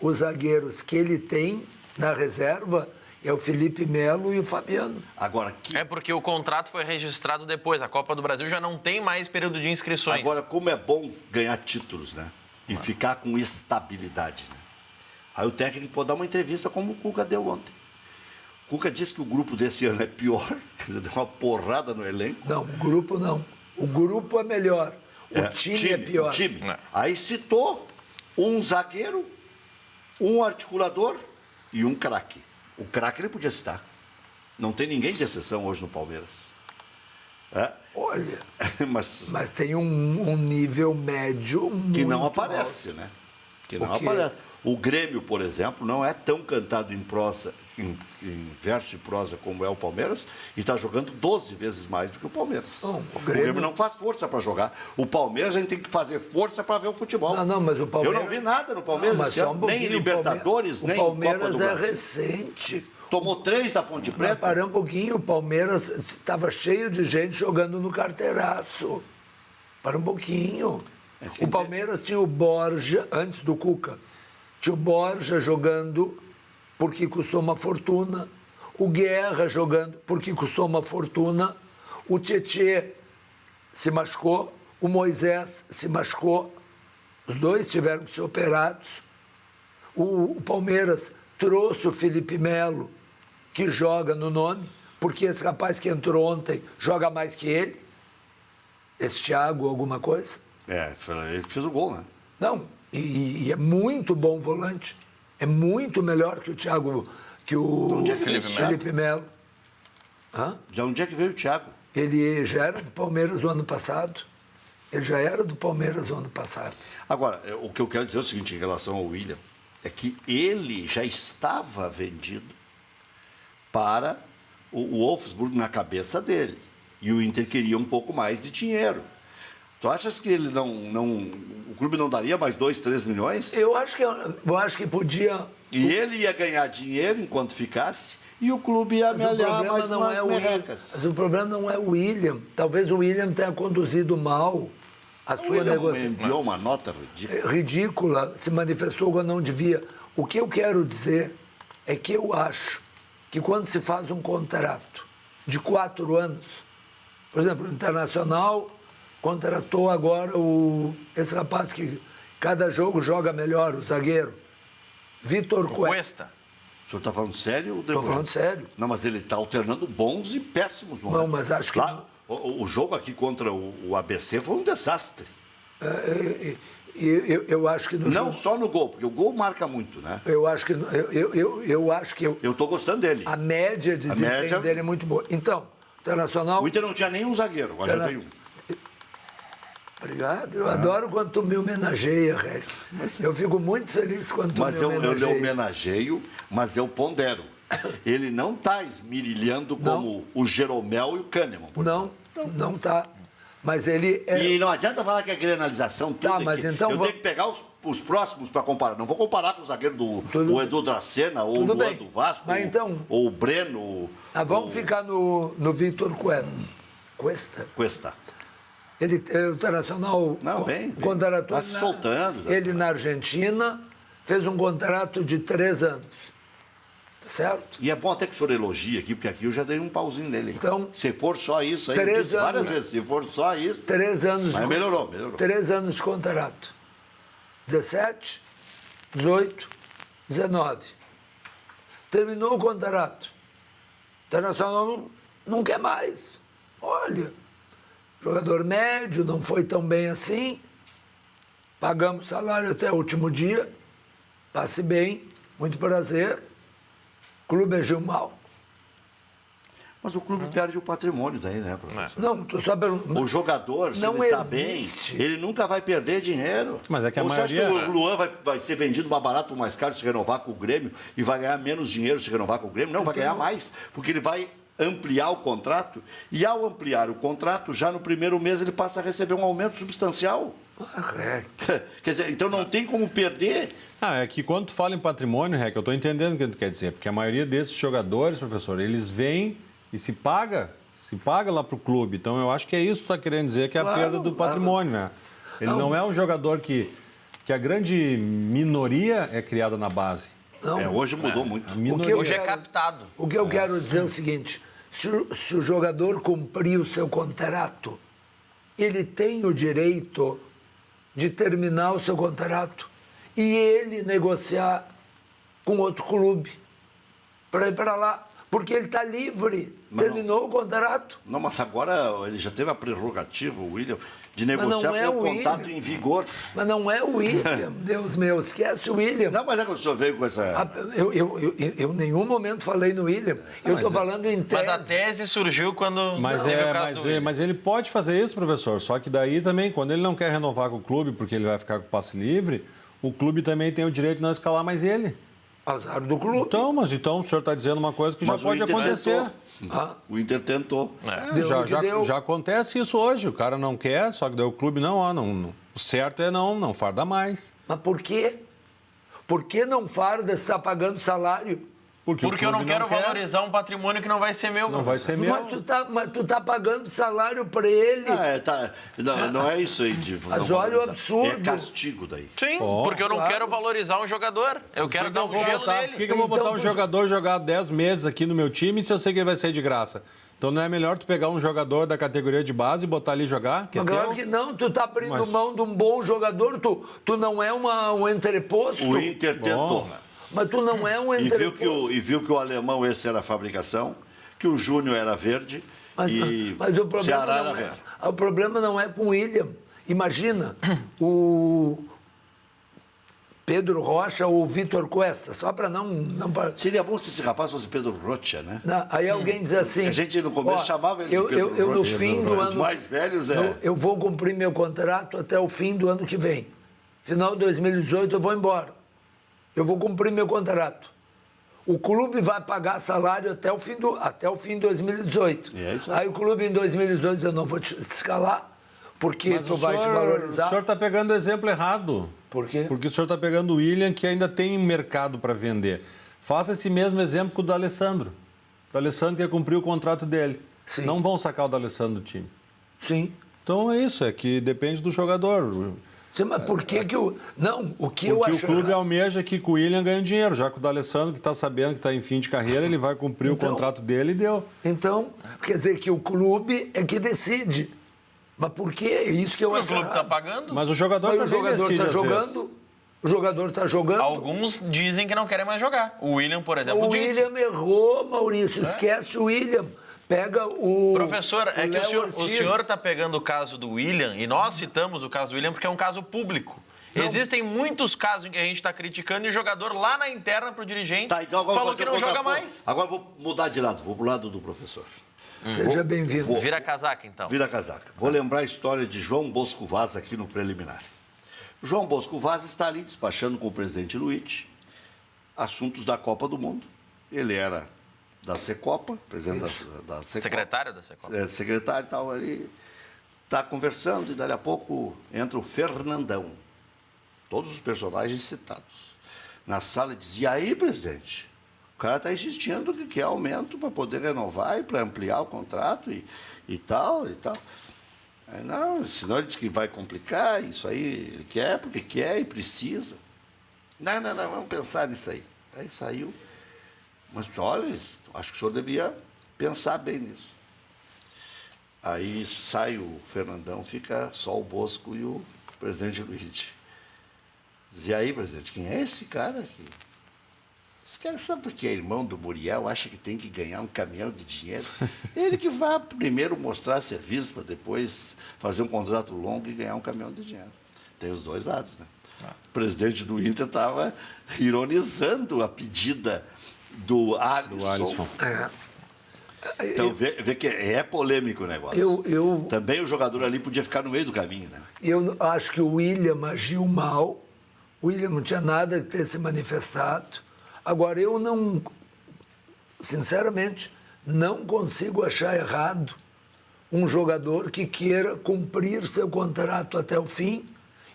os zagueiros que ele tem na reserva É o Felipe Melo e o Fabiano. Agora, É porque o contrato foi registrado depois. A Copa do Brasil já não tem mais período de inscrições. Agora, como é bom ganhar títulos, né? E ficar com estabilidade, né? Aí o técnico pode dar uma entrevista como o Cuca deu ontem. O Cuca disse que o grupo desse ano é pior, quer dizer, deu uma porrada no elenco. Não, o grupo não. O grupo é melhor. O time é pior. O time. É. Aí citou um zagueiro, um articulador e um craque. O craque ele podia citar. Não tem ninguém de exceção hoje no Palmeiras. É? Olha, Mas mas tem um nível médio muito que não alto. aparece, né? Que não Porque- aparece. O Grêmio, por exemplo, não é tão cantado em prosa, em verso e prosa como é o Palmeiras, e está jogando 12 vezes mais do que o Palmeiras. Não, o Grêmio não faz força para jogar. O Palmeiras a gente tem que fazer força para ver o futebol. Não, mas o Palmeiras... Eu não vi nada no Palmeiras Não, mas esse só um ano, nem pouquinho, Libertadores, nem o Palmeiras Copa do é Brasil. recente. Tomou 3 da Ponte Mas Preta. parar um pouquinho, o Palmeiras estava cheio de gente jogando no carteiraço. Para um pouquinho. O Palmeiras tinha o Borja, antes do Cuca, tinha o Borja jogando porque custou uma fortuna, o Guerra jogando porque custou uma fortuna, o Tietê se machucou, o Moisés se machucou, os dois tiveram que ser operados. O Palmeiras trouxe o Felipe Melo, que joga no nome, porque esse rapaz que entrou ontem joga mais que ele. Esse Thiago, alguma coisa. Ele fez o gol, né? Não, e é muito bom volante. É muito melhor que o Thiago, que o onde é que veio esse Felipe Melo. Hã? De onde é que veio o Thiago? Ele já era do Palmeiras no ano passado. Ele já era do Palmeiras no ano passado. Agora, o que eu quero dizer é o seguinte em relação ao William, é que ele já estava vendido para o Wolfsburg na cabeça dele. E o Inter queria um pouco mais de dinheiro. Tu achas que ele o clube não daria mais 2, 3 milhões? Eu acho que podia. E ele ia ganhar dinheiro enquanto ficasse, e o clube ia Mas o amealhar problema mais não umas é o William. merrecas. Mas o problema não é o William. Talvez o William tenha conduzido mal a O sua William negociação. enviou uma nota ridícula. Ridícula, se manifestou quando não devia. O que eu quero dizer é que eu acho que quando se faz um contrato de 4 anos, por exemplo, o Internacional contratou agora esse rapaz que cada jogo joga melhor, o zagueiro, Vitor O Cuesta. Cuesta. O senhor está falando sério? Estou falando sério. Não, mas ele está alternando bons e péssimos momentos. Não, mas acho que- Lá, o jogo aqui contra o ABC foi um desastre. Eu acho que no Não jogo, só no gol, porque o gol marca muito, né? eu acho que eu acho que Eu estou gostando dele. a média de desempenho média- dele é muito boa. Então, o Internacional. O Inter não tinha nenhum zagueiro, agora já tem um. Obrigado. Eu adoro quando tu me homenageia, Reg. Eu fico muito feliz quando tu Mas me eu lhe homenageia. homenageio, mas eu pondero. Ele não está esmirilhando como o Jeromel e o Kahneman. por Não, não tá. Mas ele é... E não adianta falar que é grenalização tudo. Tá, é mas que então eu vamos- tenho que pegar os próximos para comparar. Não vou comparar com o zagueiro Tudo- o Edu Dracena ou o Tudo Luan bem. do Vasco Mas então- ou o Breno. Vamos ficar no Vitor Cuesta. Cuesta. O Internacional Não, bem. contratou Tá se soltando. ele na Argentina, fez um contrato de 3 anos. Tá certo? E é bom até que o senhor elogie aqui, porque aqui eu já dei um pauzinho nele. Então, se for só isso, aí eu 3 disse várias anos- vezes, se for só isso. 3 anos Mas melhorou, melhorou. 3 anos de contrato. 17, 18, 19. Terminou o contrato. O Internacional não quer mais. Olha, jogador médio, não foi tão bem assim. Pagamos salário até o último dia. Passe bem, muito prazer. Clube agiu mal. Mas o clube perde o patrimônio daí, né, professor? Não, estou só perguntando. O jogador, se Não ele está bem, existe. ele nunca vai perder dinheiro. Mas é que a Ou você maioria- acha que o Luan vai ser vendido mais barato ou mais caro se renovar com o Grêmio e vai ganhar menos dinheiro se renovar com o Grêmio? Não, vai ganhar mais, porque ele vai ampliar o contrato e ao ampliar o contrato, já no primeiro mês ele passa a receber um aumento substancial. Quer dizer, então não tem como perder. É que quando tu fala em patrimônio, Rec, eu estou entendendo o que tu quer dizer, porque a maioria desses jogadores, professor, eles vêm e se paga lá para o clube. Então eu acho que é isso que tu está querendo dizer, que é a Claro, perda do claro. patrimônio, né? Ele não é um jogador que a grande minoria é criada na base. Não. Hoje mudou muito. Hoje é captado. O que eu quero dizer é o seguinte, se o jogador cumprir o seu contrato, ele tem o direito de terminar o seu contrato e ele negociar com outro clube para ir para lá. Porque ele está livre, terminou o contrato. Não, mas agora ele já teve a prerrogativa, o William, de negociar com o contrato em vigor. Mas não é o William, Deus meu, esquece o William. Não, mas é que o senhor veio com essa... Eu em nenhum momento falei no William. Eu estou falando em tese. Mas a tese surgiu quando teve o caso do William. Mas ele pode fazer isso, professor. Só que daí também, quando ele não quer renovar com o clube, porque ele vai ficar com o passe livre, o clube também tem o direito de não escalar mais ele. Azar do clube. Então o senhor está dizendo uma coisa que já pode acontecer. O Inter tentou. Já acontece isso hoje. O cara não quer, só que daí o clube não. O certo é não farda mais. Mas por quê? Por que não farda se está pagando salário? Porque eu não quero valorizar um patrimônio que não vai ser meu. Não vai ser meu. Mas tu tá pagando salário para ele. Não é isso aí. Mas olha o absurdo. É castigo daí. Sim, porque eu não quero valorizar um jogador. Eu quero dar um gelo nele. Por que eu vou botar um jogador jogar 10 meses aqui no meu time se eu sei que ele vai sair de graça? Então não é melhor tu pegar um jogador da categoria de base e botar ali jogar? Mas claro que não, tu tá abrindo mão de um bom jogador, tu não é um entreposto. O Inter tentou. Mas tu não é um entreposto. E viu que o alemão esse era a fabricação, que o Júnior era verde mas o Ceará era verde. O problema não é com o William. Imagina, o Pedro Rocha ou o Vitor Cuesta, só para não... Seria bom se esse rapaz fosse Pedro Rocha, né? Não, aí alguém diz assim... A gente no começo chamava ele de Pedro Rocha. Eu no fim do ano... Os mais velhos eu vou cumprir meu contrato até o fim do ano que vem. Final de 2018 eu vou embora. Eu vou cumprir meu contrato. O clube vai pagar salário até o fim de 2018. Aí o clube em 2018 eu não vou te escalar, porque tu vai te valorizar. O senhor está pegando o exemplo errado. Por quê? Porque o senhor está pegando o William, que ainda tem mercado para vender. Faça esse mesmo exemplo com o D'Alessandro. O D'Alessandro quer cumprir o contrato dele. Sim. Não vão sacar o D'Alessandro do time. Sim. Então é isso, é que depende do jogador. Sim, mas por que que o... Não, o que Porque eu acho... o clube almeja que o William ganhe dinheiro, já que o D'Alessandro, que está sabendo que está em fim de carreira, ele vai cumprir o contrato dele e deu. Então, quer dizer que o clube é que decide. Mas por quê? É isso que eu acho. O clube está pagando? Mas o jogador Mas o jogador está jogando. O jogador está jogando. Alguns dizem que não querem mais jogar. O William, por exemplo, disse. O William errou, Maurício. Esquece o William. Pega o... Professor, é que o senhor está pegando o caso do William, e nós citamos o caso do William porque é um caso público. Não. Existem muitos casos em que a gente está criticando e o jogador lá na interna para o dirigente falou que não joga mais. Agora vou mudar de lado, vou para o lado do professor. Seja bem-vindo. Vira casaca, então. Vira casaca. Vou lembrar a história de João Bosco Vaz aqui no preliminar. João Bosco Vaz está ali despachando com o presidente Luiz assuntos da Copa do Mundo. Ele era da Secopa, presidente da Secopa. Secretário da Secopa. Secretário e tal, ali. Está conversando e dali a pouco entra o Fernandão. Todos os personagens citados. Na sala e diz, e aí, presidente? O cara está insistindo que quer aumento para poder renovar e para ampliar o contrato e tal, e tal. Aí, não, senão ele diz que vai complicar, isso aí ele quer porque quer e precisa. Não, vamos pensar nisso aí. Aí saiu. Mas, olha, acho que o senhor devia pensar bem nisso. Aí sai o Fernandão, fica só o Bosco e o presidente Luiz. Diz, e aí, presidente, quem é esse cara aqui? Esse cara sabe porque é irmão do Muriel, acha que tem que ganhar um caminhão de dinheiro. Ele que vai primeiro mostrar serviço para depois fazer um contrato longo e ganhar um caminhão de dinheiro. Tem os dois lados, né? O presidente do Inter estava ironizando a pedida do Alisson. Então, vê que é polêmico o negócio. Também o jogador ali podia ficar no meio do caminho, né? Eu acho que o William agiu mal. O William não tinha nada de ter se manifestado. Agora, eu não, sinceramente, não consigo achar errado um jogador que queira cumprir seu contrato até o fim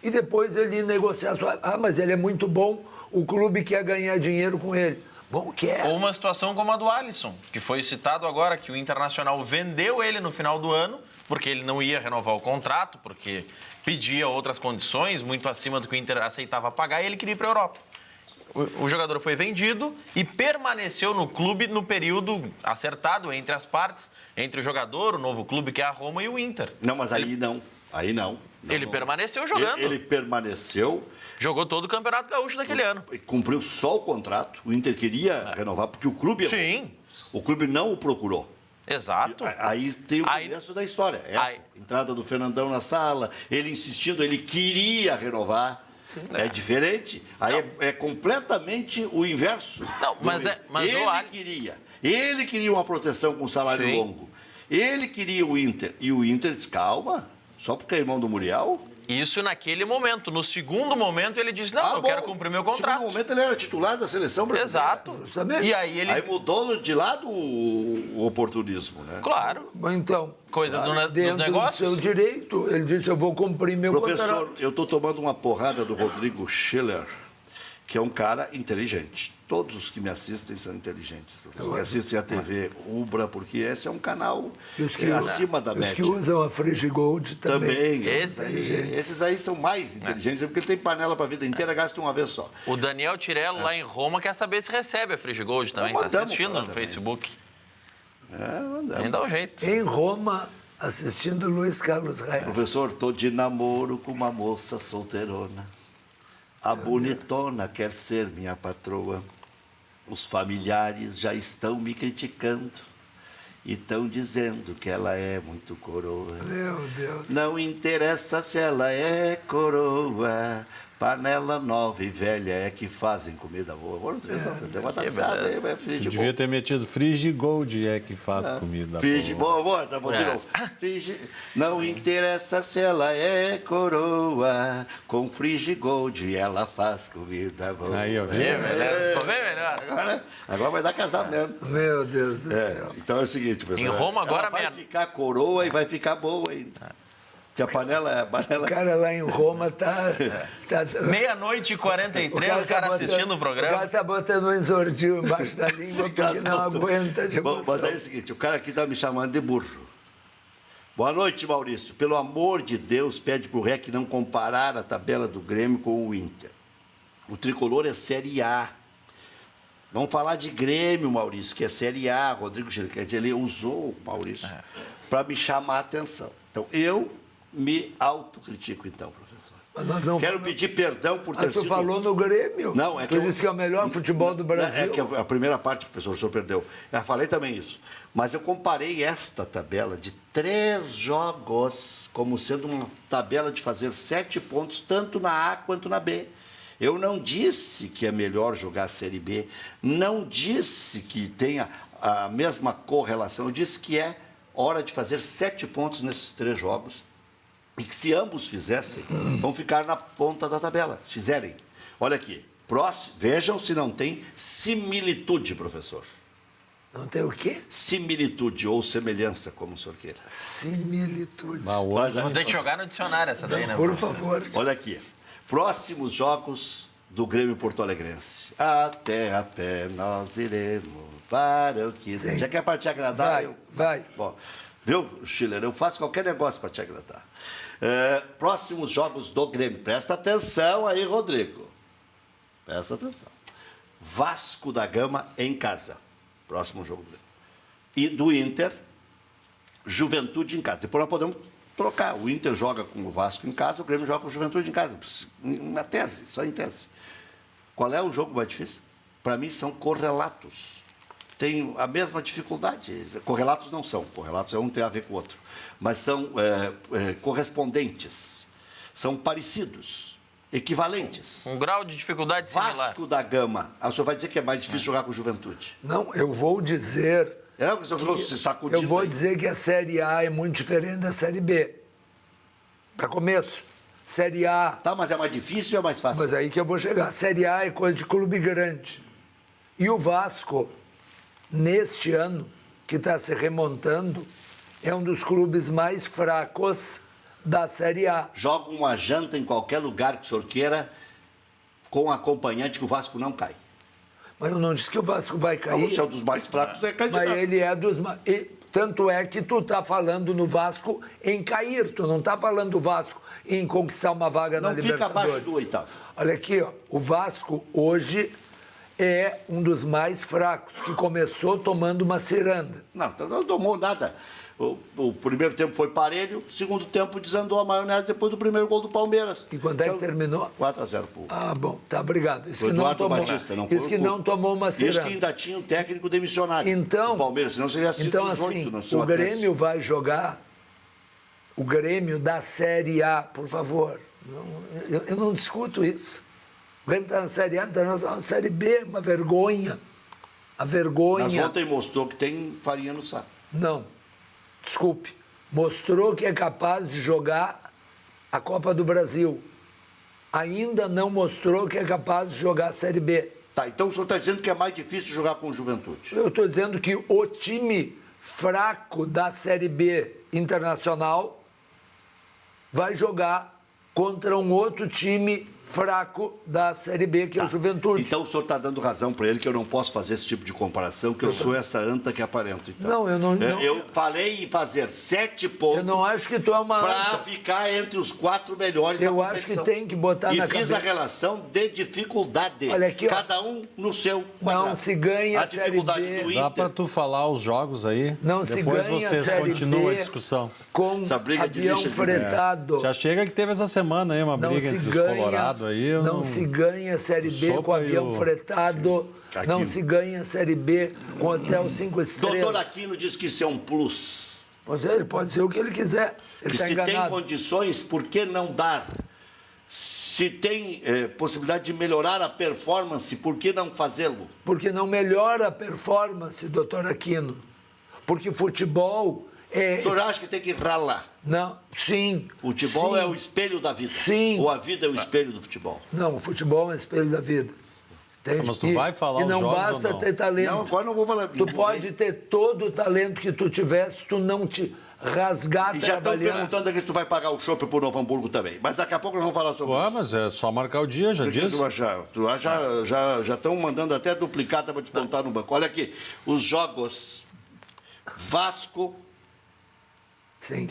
e depois ele negociar. Mas ele é muito bom, o clube quer ganhar dinheiro com ele. Bom, quer. Ou uma situação como a do Alisson, que foi citado agora, que o Internacional vendeu ele no final do ano, porque ele não ia renovar o contrato, porque pedia outras condições, muito acima do que o Inter aceitava pagar, e ele queria ir para a Europa. o jogador foi vendido e permaneceu no clube no período acertado entre as partes, entre o jogador, o novo clube que é a Roma e o Inter. Não, mas aí não. Aí não. Ele permaneceu jogando. Ele permaneceu. Jogou todo o Campeonato Gaúcho daquele ano. Cumpriu só o contrato. O Inter queria renovar, porque o clube... Sim. O clube não o procurou. Exato. Aí tem o começo da história. Essa entrada do Fernandão na sala, ele insistindo, ele queria renovar. Sim, é diferente. Aí é completamente o inverso. Não, mas ele queria uma proteção com salário longo. Ele queria o Inter. E o Inter disse, calma, só porque é irmão do Muriel... Isso naquele momento. No segundo momento, ele disse, não, eu quero cumprir meu contrato. No segundo momento, ele era titular da seleção brasileira. Exato. E aí ele... Aí mudou de lado o oportunismo, né? Claro. Então, coisas dos dentro negócios. do seu direito, ele disse, eu vou cumprir meu contrato. Professor, eu estou tomando uma porrada do Rodrigo Schiller, que é um cara inteligente. Todos os que me assistem são inteligentes, professor. Que assistem a TV Ubra, porque esse é um canal acima da média. Os que usam a Frigigold também. Esses aí são mais inteligentes, porque ele tem panela para a vida inteira, gasta uma vez só. O Daniel Tirello, lá em Roma, quer saber se recebe a Frigigold também. Está assistindo no Facebook. Nem dá um jeito. Em Roma, assistindo Luiz Carlos Reis. Professor, estou de namoro com uma moça solteirona. A bonitona quer ser minha patroa. Os familiares já estão me criticando e estão dizendo que ela é muito coroa. Meu Deus. Não interessa se ela é coroa, panela nova e velha é que fazem comida boa. Agora tem uma tapeada aí, vai Frigigold. Devia ter metido Frigigold é que faz comida boa. Boa, tá bom de novo. Não interessa se ela é coroa, com Frigigold ela faz comida boa. Aí, ó. Ficou bem melhor. Agora vai dar casamento. Meu Deus do céu. Então é o seguinte, pessoal. Em Roma agora vai ficar coroa e vai ficar boa ainda. Porque a panela... O cara lá em Roma tá... Meia-noite e 43, o cara assistindo o programa. O cara tá botando um exordio embaixo da língua porque não aguenta de emoção. Mas é o seguinte, o cara aqui tá me chamando de burro. Boa noite, Maurício. Pelo amor de Deus, pede pro REC não comparar a tabela do Grêmio com o Inter. O tricolor é Série A. Vamos falar de Grêmio, Maurício, que é Série A. Rodrigo Gil, quer dizer, ele usou o Maurício para me chamar a atenção. Então, eu me autocritico, então, professor. Quero pedir perdão por ter sido... Tu falou no Grêmio? Não, é que tu disse que é o melhor futebol do Brasil. É que a primeira parte, professor, o senhor perdeu. Eu falei também isso. Mas eu comparei esta tabela de 3 jogos como sendo uma tabela de fazer 7 pontos, tanto na A quanto na B. Eu não disse que é melhor jogar a Série B, não disse que tenha a mesma correlação, eu disse que é hora de fazer 7 pontos nesses 3 jogos e que se ambos fizessem, vão ficar na ponta da tabela, se fizerem. Olha aqui, vejam se não tem similitude, professor. Não tem o quê? Similitude ou semelhança, como o senhor queira. Similitude. Vou ter que jogar no dicionário essa daí, né? Por favor. Olha aqui. Próximos jogos do Grêmio Porto Alegrense. Até a pé nós iremos para o que... Sim. Já quer para te agradar? Vai. Bom, viu, Schiller? Eu faço qualquer negócio para te agradar. Próximos jogos do Grêmio. Presta atenção aí, Rodrigo. Presta atenção. Vasco da Gama em casa. Próximo jogo do Grêmio. E do Inter, Juventude em casa. Depois nós podemos trocar. O Inter joga com o Vasco em casa, o Grêmio joga com o Juventude em casa. Uma tese, só em tese. Qual é o jogo mais difícil? Para mim, são correlatos. Tem a mesma dificuldade. Correlatos não são. Correlatos um tem a ver com o outro. Mas são correspondentes. São parecidos. Equivalentes. Um grau de dificuldade similar. Vasco da Gama. O senhor vai dizer que é mais difícil jogar com o Juventude. Não, eu vou dizer... É o que o senhor falou, se sacudindo. Eu vou aí. dizer que a Série A é muito diferente da Série B. Para começo, Série A... Tá, mas é mais difícil ou é mais fácil? Mas aí que eu vou chegar. Série A é coisa de clube grande. E o Vasco, neste ano, que está se remontando, é um dos clubes mais fracos da Série A. Joga uma janta em qualquer lugar que o senhor queira, com acompanhante que o Vasco não cai. Mas eu não disse que o Vasco vai cair. Você é um dos mais fracos, é candidato. Mas ele é dos mais... Tanto é que tu tá falando no Vasco em cair, tu não tá falando do Vasco em conquistar uma vaga na Não fica Libertadores. abaixo do oitavo. Olha aqui, ó, o Vasco hoje é um dos mais fracos, que começou tomando uma ciranda. Não tomou nada. O primeiro tempo foi parelho, o segundo tempo desandou a maionese depois do primeiro gol do Palmeiras. E quando é que terminou? 4-0 pro Ah, bom, tá, obrigado. Isso Foi que não Eduardo tomou, Batista, não foi isso que o- não tomou uma Isso que ciranda. ainda tinha um técnico demissionário. Então, o Palmeiras, senão seria sido então 18 assim, no seu o acesso. Grêmio vai jogar o Grêmio da Série A, por favor. Eu não discuto isso. O Grêmio está na Série A, está na Série B, uma vergonha. A Mas vergonha. ontem mostrou que tem farinha no saco. Não, desculpe. Mostrou que é capaz de jogar a Copa do Brasil. Ainda não mostrou que é capaz de jogar a Série B. Tá, então o senhor está dizendo que é mais difícil jogar com o Juventude. Eu estou dizendo que o time fraco da Série B internacional vai jogar contra um outro time fraco da Série B, que é o Juventude. Então o senhor está dando razão para ele que eu não posso fazer esse tipo de comparação, que eu sou essa anta que aparento. Então. Não, eu não- Eu falei em fazer 7 pontos. Eu não acho que tu é uma para anta. ficar entre os 4 melhores Eu da acho que competição. tem que botar e na fiz cabeça. a relação de dificuldade. Olha aqui, ó. Cada um no seu quadrado. Não se ganha a a Série dificuldade B. do Dá Inter. para tu falar os jogos aí? Não se Depois ganha a vocês Série continuam B a discussão. com Essa briga de avião lixa de- fretado. Já chega que teve essa semana aí, uma Não briga se entre os ganha, Colorado aí. eu não se ganha a Série B Sopa com e avião o- fretado, Aquino. não se ganha a Série B com hotel 5 estrelas. Doutor Aquino diz que isso é um plus. Pois é, ele pode ser o que ele quiser. Ele Que está se tem enganado. condições, por que não dar? Se tem possibilidade de melhorar a performance, por que não fazê-lo? Porque não melhora a performance, doutor Aquino. Porque futebol é... O senhor acha que tem que ralar? Não, sim. Futebol sim. é o espelho da vida. Sim. Ou a vida é o espelho do futebol. Não, o futebol é o espelho da vida. Entende? Mas tu vai falar E os não jogos basta ou não? ter talento. Não, agora não vou falar. Tu pode ter todo o talento que tu tivesse, tu não te rasgar E já estão trabalhando. perguntando aqui se tu vai pagar o chopp por Novo Hamburgo também. Mas daqui a pouco nós vamos falar sobre Ué, isso. mas é só marcar o dia, já O que disse. tu acha? Já estão mandando até duplicata para descontar no banco. Olha aqui, os jogos Vasco, Sim.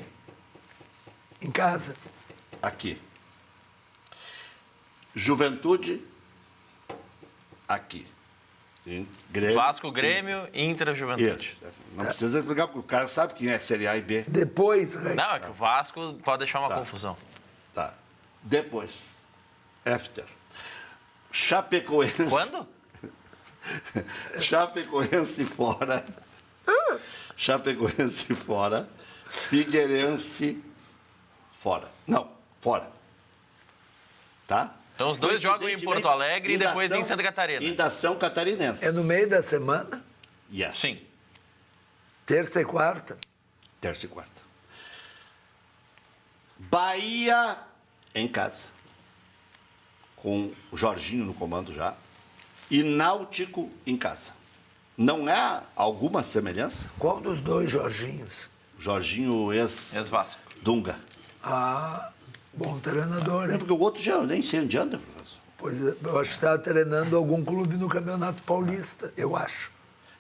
Em casa. aqui. Juventude, aqui. Sim. Grêmio. Vasco, Grêmio, Inter, Juventude. Isso. Não precisa explicar, porque o cara sabe quem é Série A e B. Depois, Não, é que o Vasco pode deixar uma confusão. Tá. Depois, after. Chapecoense. Quando? Chapecoense fora. Chapecoense fora. Figueirense fora. Não, fora. Tá? Então os dois jogam em Porto Alegre e depois em Santa Catarina. Ainda são catarinenses. é no meio da semana, Yes. Sim. terça e quarta. Terça e quarta. Bahia em casa. Com o Jorginho no comando já. E Náutico em casa. Não é alguma semelhança? Qual dos dois Jorginhos? Jorginho Ex-Vasco. Dunga. Ah, bom treinador, É hein? porque o outro já eu nem sei onde anda, professor. Pois é, eu acho que está treinando algum clube no Campeonato Paulista, eu acho.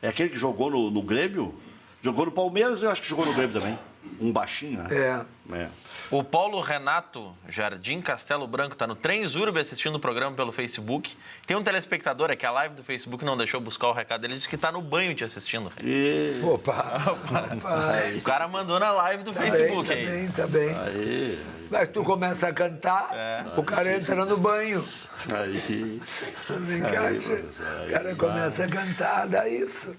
É aquele que jogou no Grêmio? Jogou no Palmeiras e eu acho que jogou no Grêmio também. Um baixinho, né? É. O Paulo Renato Jardim Castelo Branco está no Trens Urbe assistindo o programa pelo Facebook. Tem um telespectador aqui, a live do Facebook não deixou buscar o recado dele, disse que está no banho te assistindo. E... Opa! O cara mandou na live do Facebook aí. Tá bem. Aí, Mas tu começa a cantar, o cara entra no banho. aí. Não encaixa. O cara começa a cantar, dá isso.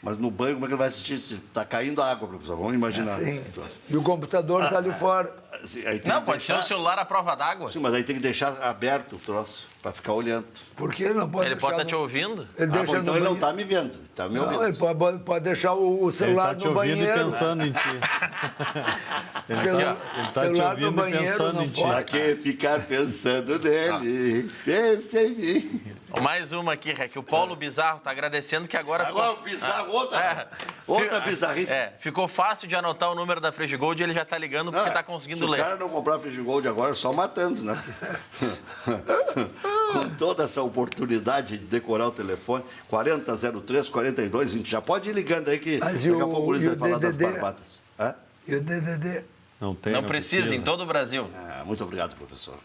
Mas no banho, como é que ele vai assistir? Se tá caindo água, professor. Vamos imaginar. Sim. E o computador está ali fora. Assim, aí tem Não, que pode ser deixar... o celular à prova d'água. Sim, mas aí tem que deixar aberto o troço, para ficar olhando. Por que ele não pode Ele deixar pode estar no- te ouvindo. Ele Bom, deixa no então ele não banheiro. está me vendo, ele está me ouvindo. Não, ele pode deixar o Ele celular tá te no ouvindo banheiro. e pensando em ti. Celu- Ele tá te celular no ouvindo e banheiro pensando não em ti. Pra pode. que ficar pensando nele? Pensa em mim. Mais uma aqui, Rec. O Paulo Bizarro tá agradecendo que agora... Agora o Bizarro, outra bizarrice. Ficou fácil de anotar o número da Frigigold e ele já tá ligando porque tá conseguindo se ler. Se o cara não comprar Frigigold agora, só matando, né? Com toda essa oportunidade de decorar o telefone, 4003 4220. Já pode ir ligando aí que Mas daqui a pouco o Luiz vai DDD? falar das barbatas. E o DDD? Não tem, Não precisa, em todo o Brasil. Muito obrigado, professor.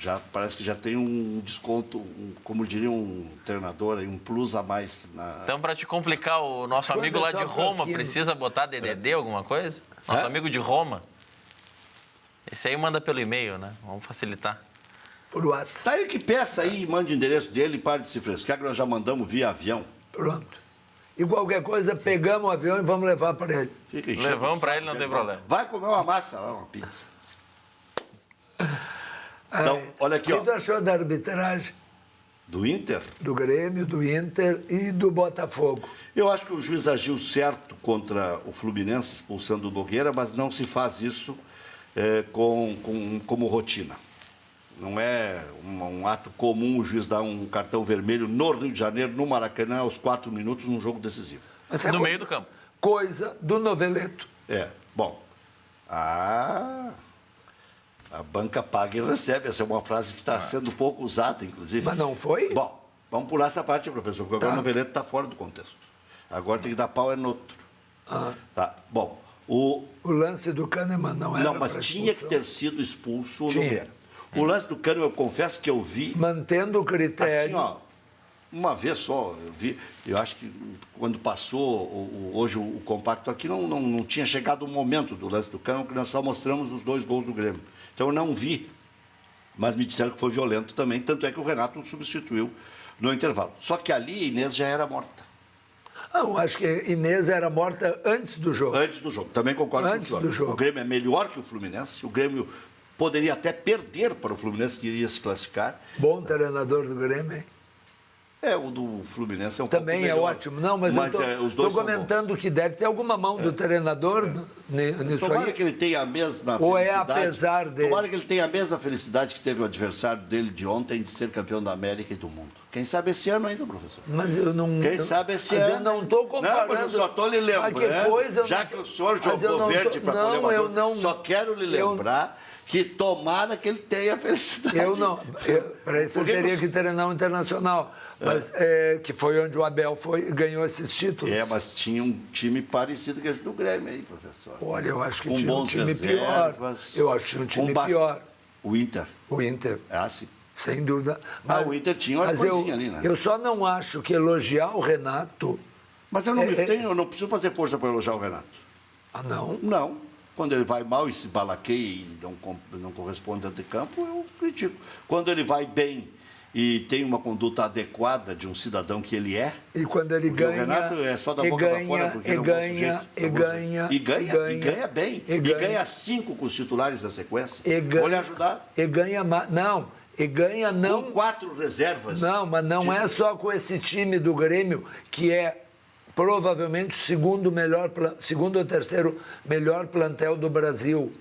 Já, parece que já tem um desconto, como diria um treinador, aí, um plus a mais. Então, para te complicar, o nosso amigo lá de Roma precisa botar DDD, alguma coisa? Nosso amigo de Roma. Esse aí manda pelo e-mail, né? Vamos facilitar. Por WhatsApp. Tá, ele que peça aí, mande o endereço dele e pare de se frescar, que nós já mandamos via avião. Pronto. E qualquer coisa, pegamos o avião e vamos levar para ele. Levamos para ele, não tem problema. Vai comer uma massa lá, uma pizza. Então, olha aqui, ó. O que tu achou da arbitragem? Do Inter? Do Grêmio, do Inter e do Botafogo. Eu acho que o juiz agiu certo contra o Fluminense, expulsando o Nogueira, mas não se faz isso como rotina. Não é um ato comum o juiz dar um cartão vermelho no Rio de Janeiro, no Maracanã, aos 4 minutos, num jogo decisivo. No meio do campo. Coisa do noveleto. Bom. A banca paga e recebe. Essa é uma frase que está sendo pouco usada, inclusive. Mas não foi? Bom, vamos pular essa parte, professor, porque agora o noveleto está fora do contexto. Agora tem que dar pau no outro. Tá, bom. O lance do Kahneman não era. Não, mas tinha que ter sido expulso o Nogueira. O lance do Kahneman, eu confesso que eu vi... Mantendo o critério... Assim, ó, uma vez só, eu vi... Eu acho que quando passou hoje o compacto aqui, não tinha chegado o momento do lance do Kahneman, porque nós só mostramos os 2 gols do Grêmio. Então eu não vi, mas me disseram que foi violento também, tanto é que o Renato substituiu no intervalo. Só que ali a Inês já era morta. Eu acho que Inês era morta antes do jogo. Antes do jogo, também concordo com o senhor. Antes do jogo. O Grêmio é melhor que o Fluminense, o Grêmio poderia até perder para o Fluminense, que iria se classificar. Bom treinador do Grêmio, hein? O do Fluminense é um também pouco melhor. É ótimo. Não, mas eu estou comentando que deve ter alguma mão do treinador nisso Tomara aí. que ele tenha a mesma Ou felicidade. é apesar dele? Tomara que ele tenha a mesma felicidade que teve o adversário dele de ontem de ser campeão da América e do mundo. Quem sabe esse ano ainda, professor? Mas eu não... Quem sabe esse ano? Mas eu não estou comparando... Não, mas eu só estou lhe lembrando, já que o senhor jogou verde para colher só quero lhe lembrar que tomara que ele tenha felicidade. Eu não. Para isso eu teria que treinar o Internacional. Mas, que foi onde o Abel ganhou esses títulos. Mas tinha um time parecido com esse do Grêmio aí, professor. Olha, eu acho que tinha um time pior. Eu acho que tinha um time pior. O Inter? O Inter. Assim. Sem dúvida. Mas o Inter tinha uma coisinha ali, né? Eu só não acho que elogiar o Renato... Mas eu não preciso fazer força para elogiar o Renato. Não? Não. Quando ele vai mal e se balaqueia e não corresponde dentro de campo, eu critico. Quando ele vai bem e tem uma conduta adequada de um cidadão que ele é... E quando ele ganha... O Renato é só da boca para fora, porque ele é um bom sujeito. E ganha bem. E ganha 5 com os titulares da sequência. Vou lhe ajudar. E ganha mais... Não, e ganha não... Com 4 reservas. Não, mas não é só com esse time do Grêmio que é... provavelmente o segundo ou terceiro melhor plantel do Brasil.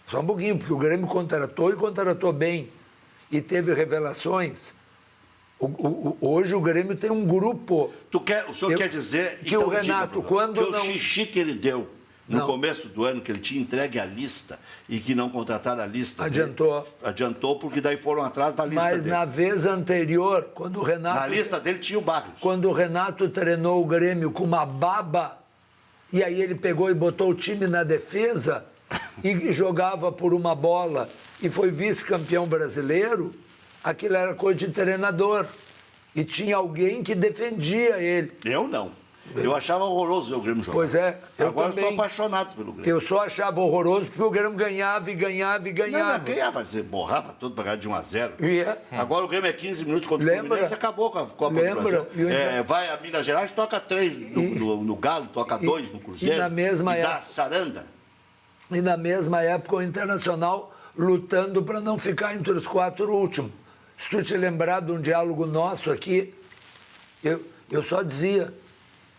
Só um pouquinho, porque o Grêmio contratou bem. E teve revelações. Hoje o Grêmio tem um grupo... O senhor quer dizer... Que o Renato, quando o xixi que ele deu no começo do ano, que ele tinha entregue a lista e que não contrataram a lista... Adiantou, porque daí foram atrás da lista dele. Mas na vez anterior, quando o Renato... Na lista dele tinha o Barrios. Quando o Renato treinou o Grêmio com uma baba, e aí ele pegou e botou o time na defesa e jogava por uma bola e foi vice-campeão brasileiro, aquilo era coisa de treinador. E tinha alguém que defendia ele. Eu não. Eu achava horroroso ver o Grêmio jogar. Pois é, Agora eu estou apaixonado pelo Grêmio. Eu só achava horroroso porque o Grêmio ganhava. Não ganhava, você borrava tudo para ganhar de 1-0. Agora o Grêmio é 15 minutos contra o Fluminense, acabou com a Copa do Brasil. Vai a Minas Gerais, toca 3 no Galo, toca 2 no Cruzeiro. E na mesma dá saranda. E na mesma época o Internacional lutando para não ficar entre os 4 últimos. Se tu te lembrar de um diálogo nosso aqui, eu só dizia...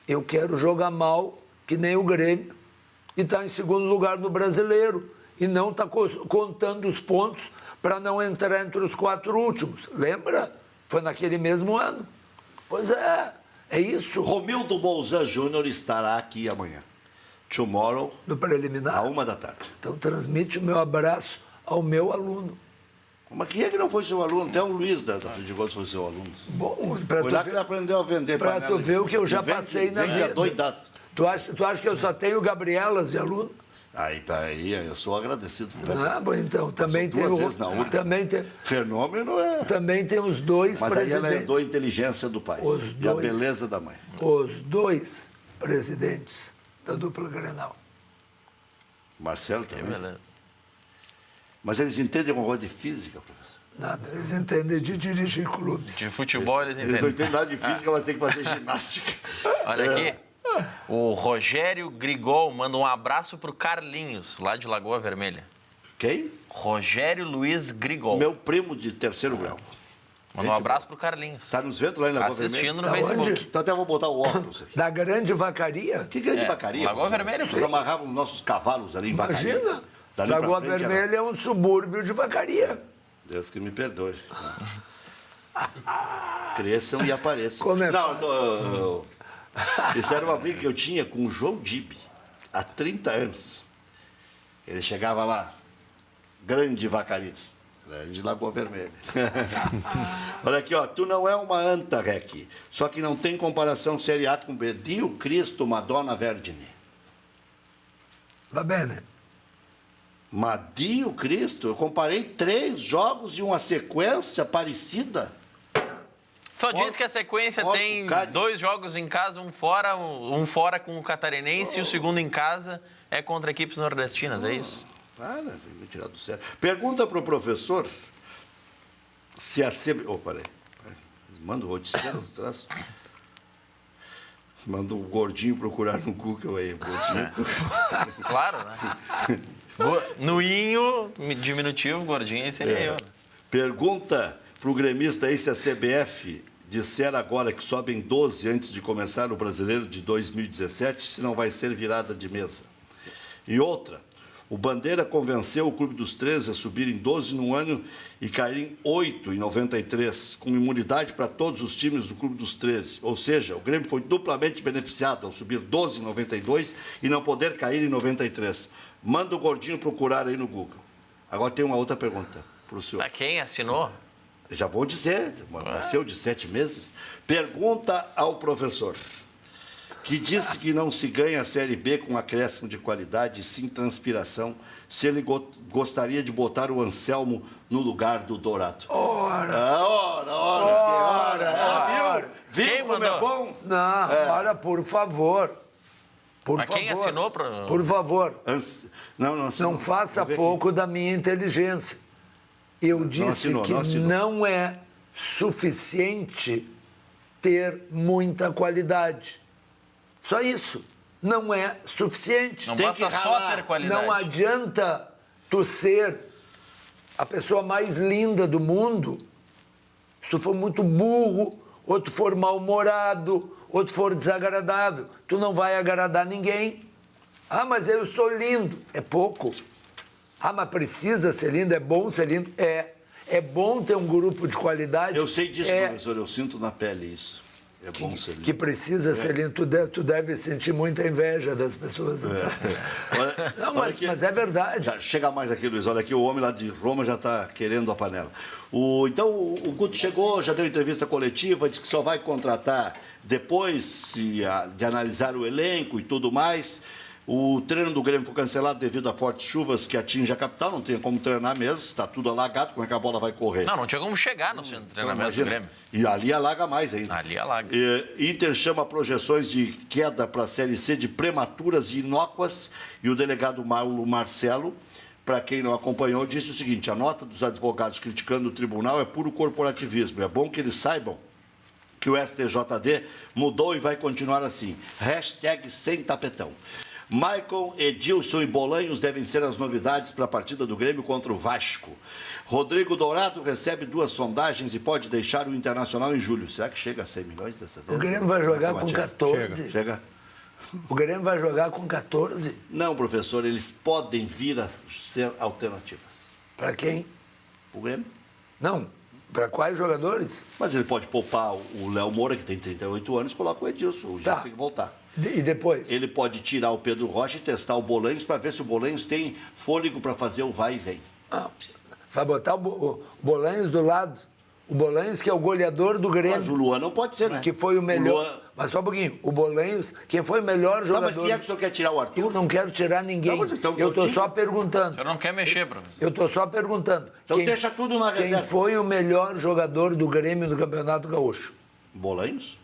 Eu quero jogar mal, que nem o Grêmio, e estar em segundo lugar no Brasileiro. E não estar contando os pontos para não entrar entre os 4 últimos. Lembra? Foi naquele mesmo ano. Pois é isso. Romildo Bolzan Júnior estará aqui amanhã. Tomorrow, No preliminar. à 1h. Então transmite o meu abraço ao meu aluno. Mas quem é que não foi seu aluno? Até o Luiz da Frigotos foi seu aluno. Bom, Foi lá que ele aprendeu a vender para panela. tu ver o que eu já Vende- passei na vende vida. adoidado. Tu acha que eu só tenho Gabrielas de aluno? Aí, eu sou agradecido por Ah, bom, então, também tem duas vezes na URGS. também tem, Fenômeno é... também tem os dois Mas aí presidentes. ela herdou a inteligência do pai Os e a dois. beleza da mãe. Os dois presidentes da dupla Grenal. Marcelo Que também. beleza. Mas eles entendem alguma coisa de física, professor? Nada, eles entendem de dirigir clubes. De futebol eles Eles não entendem. entendem nada de física, mas tem que fazer ginástica. Olha aqui. O Rogério Grigol manda um abraço pro Carlinhos, lá de Lagoa Vermelha. Quem? Rogério Luiz Grigol. Meu primo de 3º grau. Manda um abraço pro Carlinhos. Está nos vendo lá em Lagoa Assistindo no Vermelha? Da Facebook. onde? Então até vou botar o óculos aqui. Da grande vacaria? Que grande vacaria. Lagoa professor. Vermelha, Nós amarrávamos nossos cavalos ali em vacaria. Imagina. Dali pra Lagoa frente era- Vermelha é um subúrbio de vacaria. Deus que me perdoe. Cresçam e apareçam. Como é Não, fácil. isso era uma briga que eu tinha com o João Dib, há 30 anos. Ele chegava lá, grande Vacarites, grande Lagoa Vermelha. Olha aqui, ó, tu não é uma anta, Rec, só que não tem comparação Série A com B. Dio Cristo, Madonna Vergine. Va bene. Mas Dio Cristo, eu comparei 3 jogos e uma sequência parecida. Só diz que a sequência Ó, tem cara. 2 jogos em casa, um fora com o Catarinense e o segundo em casa é contra equipes nordestinas, é isso? Para, vem me tirar do sério. Pergunta para o professor se a CBF... Oh, peraí. Manda o roteiro dos traços. Manda o gordinho procurar no Google aí. Gordinho. Claro, né? Nuinho, diminutivo, gordinho, esse seria eu. né? Pergunta para o gremista aí se a CBF disser agora que sobem 12 antes de começar o Brasileiro de 2017, se não vai ser virada de mesa. E outra, o Bandeira convenceu o Clube dos 13 a subir em 12 no ano e cair em 8 em 93, com imunidade para todos os times do Clube dos 13. Ou seja, o Grêmio foi duplamente beneficiado ao subir 12 em 92 e não poder cair em 93. Manda o gordinho procurar aí no Google. Agora tem uma outra pergunta para o senhor. Pra quem assinou? Já vou dizer, nasceu de 7 meses. Pergunta ao professor, que disse que não se ganha a Série B com acréscimo de qualidade, e sim transpiração, se ele gostaria de botar o Anselmo no lugar do Dourado. Ora. Viu Quem como mandou? é bom? Não, olha, por favor. Por Mas favor. quem assinou pro- Não Por favor. assinou. Não faça Vou ver pouco da minha inteligência. Eu disse assinou, que não assinou. não é suficiente ter muita qualidade. Só isso. Não é suficiente. Não Tem basta que só ralar. ter qualidade. Não adianta tu ser a pessoa mais linda do mundo se tu for muito burro, ou tu for mal-humorado, ou tu for desagradável. Tu não vai agradar ninguém. Ah, mas eu sou lindo. É pouco. Ah, mas precisa ser lindo, é bom ser lindo. É bom ter um grupo de qualidade. Eu sei disso, É professor, eu sinto na pele isso. É bom ser lindo. que precisa ser lindo. Tu deve sentir muita inveja das pessoas. Olha- Não, olha aqui. mas é verdade. Já, chega mais aqui, Luiz. Olha aqui, o homem lá de Roma já está querendo a panela. Então, o Guto chegou, já deu entrevista coletiva, disse que só vai contratar depois de analisar o elenco e tudo mais. O treino do Grêmio foi cancelado devido a fortes chuvas que atingem a capital. Não tem como treinar mesmo, está tudo alagado. Como é que a bola vai correr? Não tinha como chegar no centro de treinamento do Imagina. Grêmio. E ali alaga mais ainda. Ali alaga. Inter chama projeções de queda para a Série C de prematuras e inócuas. E o delegado Paulo Marcelo, para quem não acompanhou, disse o seguinte: a nota dos advogados criticando o tribunal é puro corporativismo. É bom que eles saibam que o STJD mudou e vai continuar assim. # sem tapetão. Maicon, Edilson e Bolanhos devem ser as novidades para a partida do Grêmio contra o Vasco. Rodrigo Dourado recebe 2 sondagens e pode deixar o Internacional em julho. Será que chega a 100 milhões dessa vez? O Grêmio vai jogar com Chega. 14. Chega? O Grêmio vai jogar com 14. Não, professor, eles podem vir a ser alternativas. Para quem? O Grêmio? Não. Para quais jogadores? Mas ele pode poupar o Léo Moura, que tem 38 anos, e coloca o Edilson. O Gil tem que voltar. E depois? Ele pode tirar o Pedro Rocha e testar o Bolanhos para ver se o Bolanhos tem fôlego para fazer o vai e vem. Vai botar o Bolanhos do lado. O Bolanhos, que é o goleador do Grêmio. Mas o Luan não pode ser, né? Que foi o melhor. Luan... Mas só um pouquinho. O Bolanhos, quem foi o melhor jogador. Mas quem é que o senhor quer tirar o Arthur? Eu não quero tirar ninguém. Não, então, eu estou só perguntando. O senhor não quer mexer, professor? Eu estou só perguntando. Então deixa tudo na reserva. Quem foi o melhor jogador do Grêmio do Campeonato Gaúcho? Bolanhos?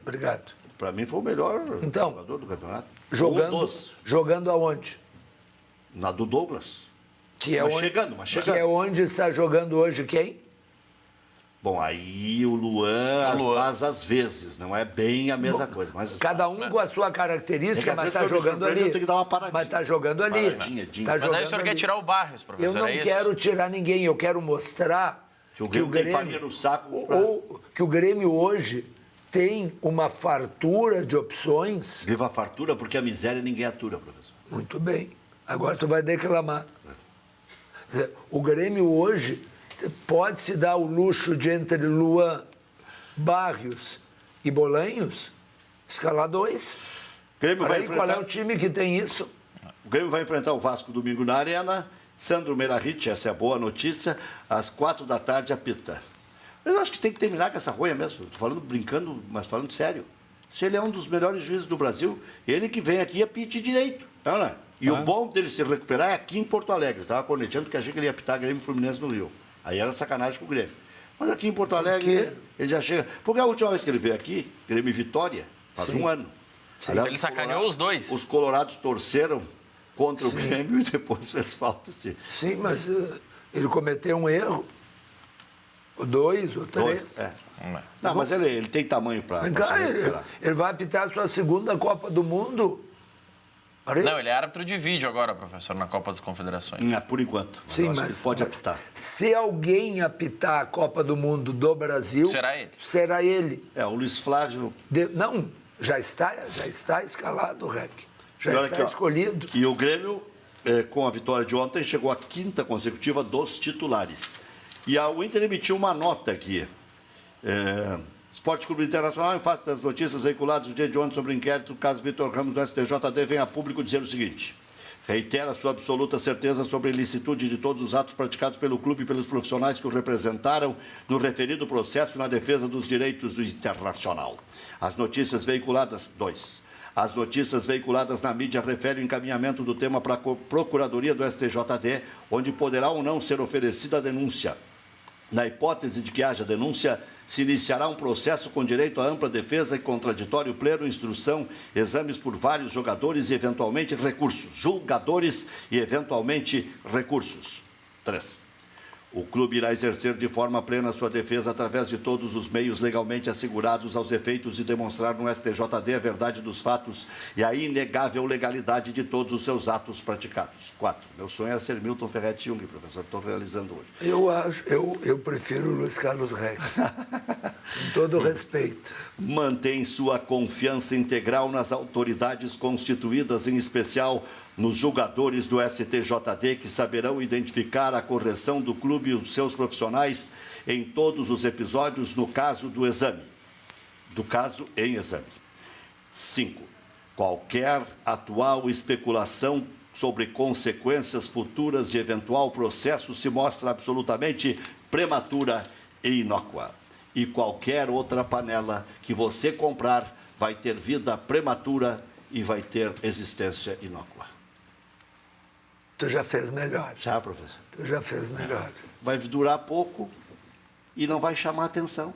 Obrigado. Para mim foi o melhor então, jogador do campeonato. Jogando aonde? Na do Douglas. Mas chegando. Que é onde está jogando hoje quem? Bom, aí o Luan faz às vezes, não é bem a mesma coisa. Mas cada um com a sua característica, mas está jogando ali. Eu tenho que dar uma paradinha. Mas está jogando ali. Mas aí o senhor quer tirar o Barrios, professor? Eu não quero tirar ninguém, eu quero mostrar que o Grêmio tem farinha no saco. Ou que o Grêmio hoje tem uma fartura de opções. Viva a fartura, porque a miséria ninguém atura, professor. Muito bem. Agora tu vai declamar. O Grêmio hoje pode se dar o luxo de, entre Luan, Barrios e Bolanhos, escalar 2. Qual é o time que tem isso? O Grêmio vai enfrentar o Vasco domingo na Arena. Sandro Meirahit, essa é a boa notícia, às 4 da tarde apita. Eu acho que tem que terminar com essa roia mesmo. Estou falando brincando, mas falando sério. Se ele é um dos melhores juízes do Brasil, ele que vem aqui apite direito. Não é? E o bom dele se recuperar é aqui em Porto Alegre. Eu estava corneteando porque achei que ele ia apitar Grêmio e Fluminense no Rio. Aí era sacanagem com o Grêmio. Mas aqui em Porto Alegre, ele já chega... Porque a última vez que ele veio aqui, Grêmio e Vitória, faz um ano. Aliás, ele sacaneou os dois. Os colorados torceram contra o Grêmio e depois fez falta. Sim, mas ele cometeu um erro. 2 ou 3. Não, mas ele tem tamanho para... Ele vai apitar a sua segunda Copa do Mundo. Não, ele é árbitro de vídeo agora, professor, na Copa das Confederações. Por enquanto. Sim, mas pode apitar. Se alguém apitar a Copa do Mundo do Brasil... Será ele. O Luiz Flávio... Não, já está escalado, Rec. Já está escolhido. E o Grêmio, com a vitória de ontem, chegou à 5ª consecutiva dos titulares. E o Inter emitiu uma nota aqui. Esporte Clube Internacional, em face das notícias veiculadas no dia de ontem sobre o inquérito do caso Vitor Ramos do STJD, vem a público dizer o seguinte: reitera sua absoluta certeza sobre a ilicitude de todos os atos praticados pelo clube e pelos profissionais que o representaram no referido processo na defesa dos direitos do Internacional. As notícias veiculadas... As notícias veiculadas na mídia referem o encaminhamento do tema para a Procuradoria do STJD, onde poderá ou não ser oferecida a denúncia. Na hipótese de que haja denúncia, se iniciará um processo com direito à ampla defesa e contraditório pleno, instrução, exames por vários jogadores e, eventualmente, recursos. Julgadores e, eventualmente, recursos. 3. O clube irá exercer de forma plena sua defesa através de todos os meios legalmente assegurados aos efeitos de demonstrar no STJD a verdade dos fatos e a inegável legalidade de todos os seus atos praticados. 4. Meu sonho era ser Milton Ferretti Jung, professor. Estou realizando hoje. Eu prefiro o Luiz Carlos Reck. Com todo respeito. Mantém sua confiança integral nas autoridades constituídas, em especial nos julgadores do STJD, que saberão identificar a correção do clube e os seus profissionais em todos os episódios no caso do exame. Do caso em exame. 5. Qualquer atual especulação sobre consequências futuras de eventual processo se mostra absolutamente prematura e inócua. E qualquer outra panela que você comprar vai ter vida prematura e vai ter existência inócua. Tu já fez melhores. Já, professor. Tu já fez melhores. Vai durar pouco e não vai chamar atenção.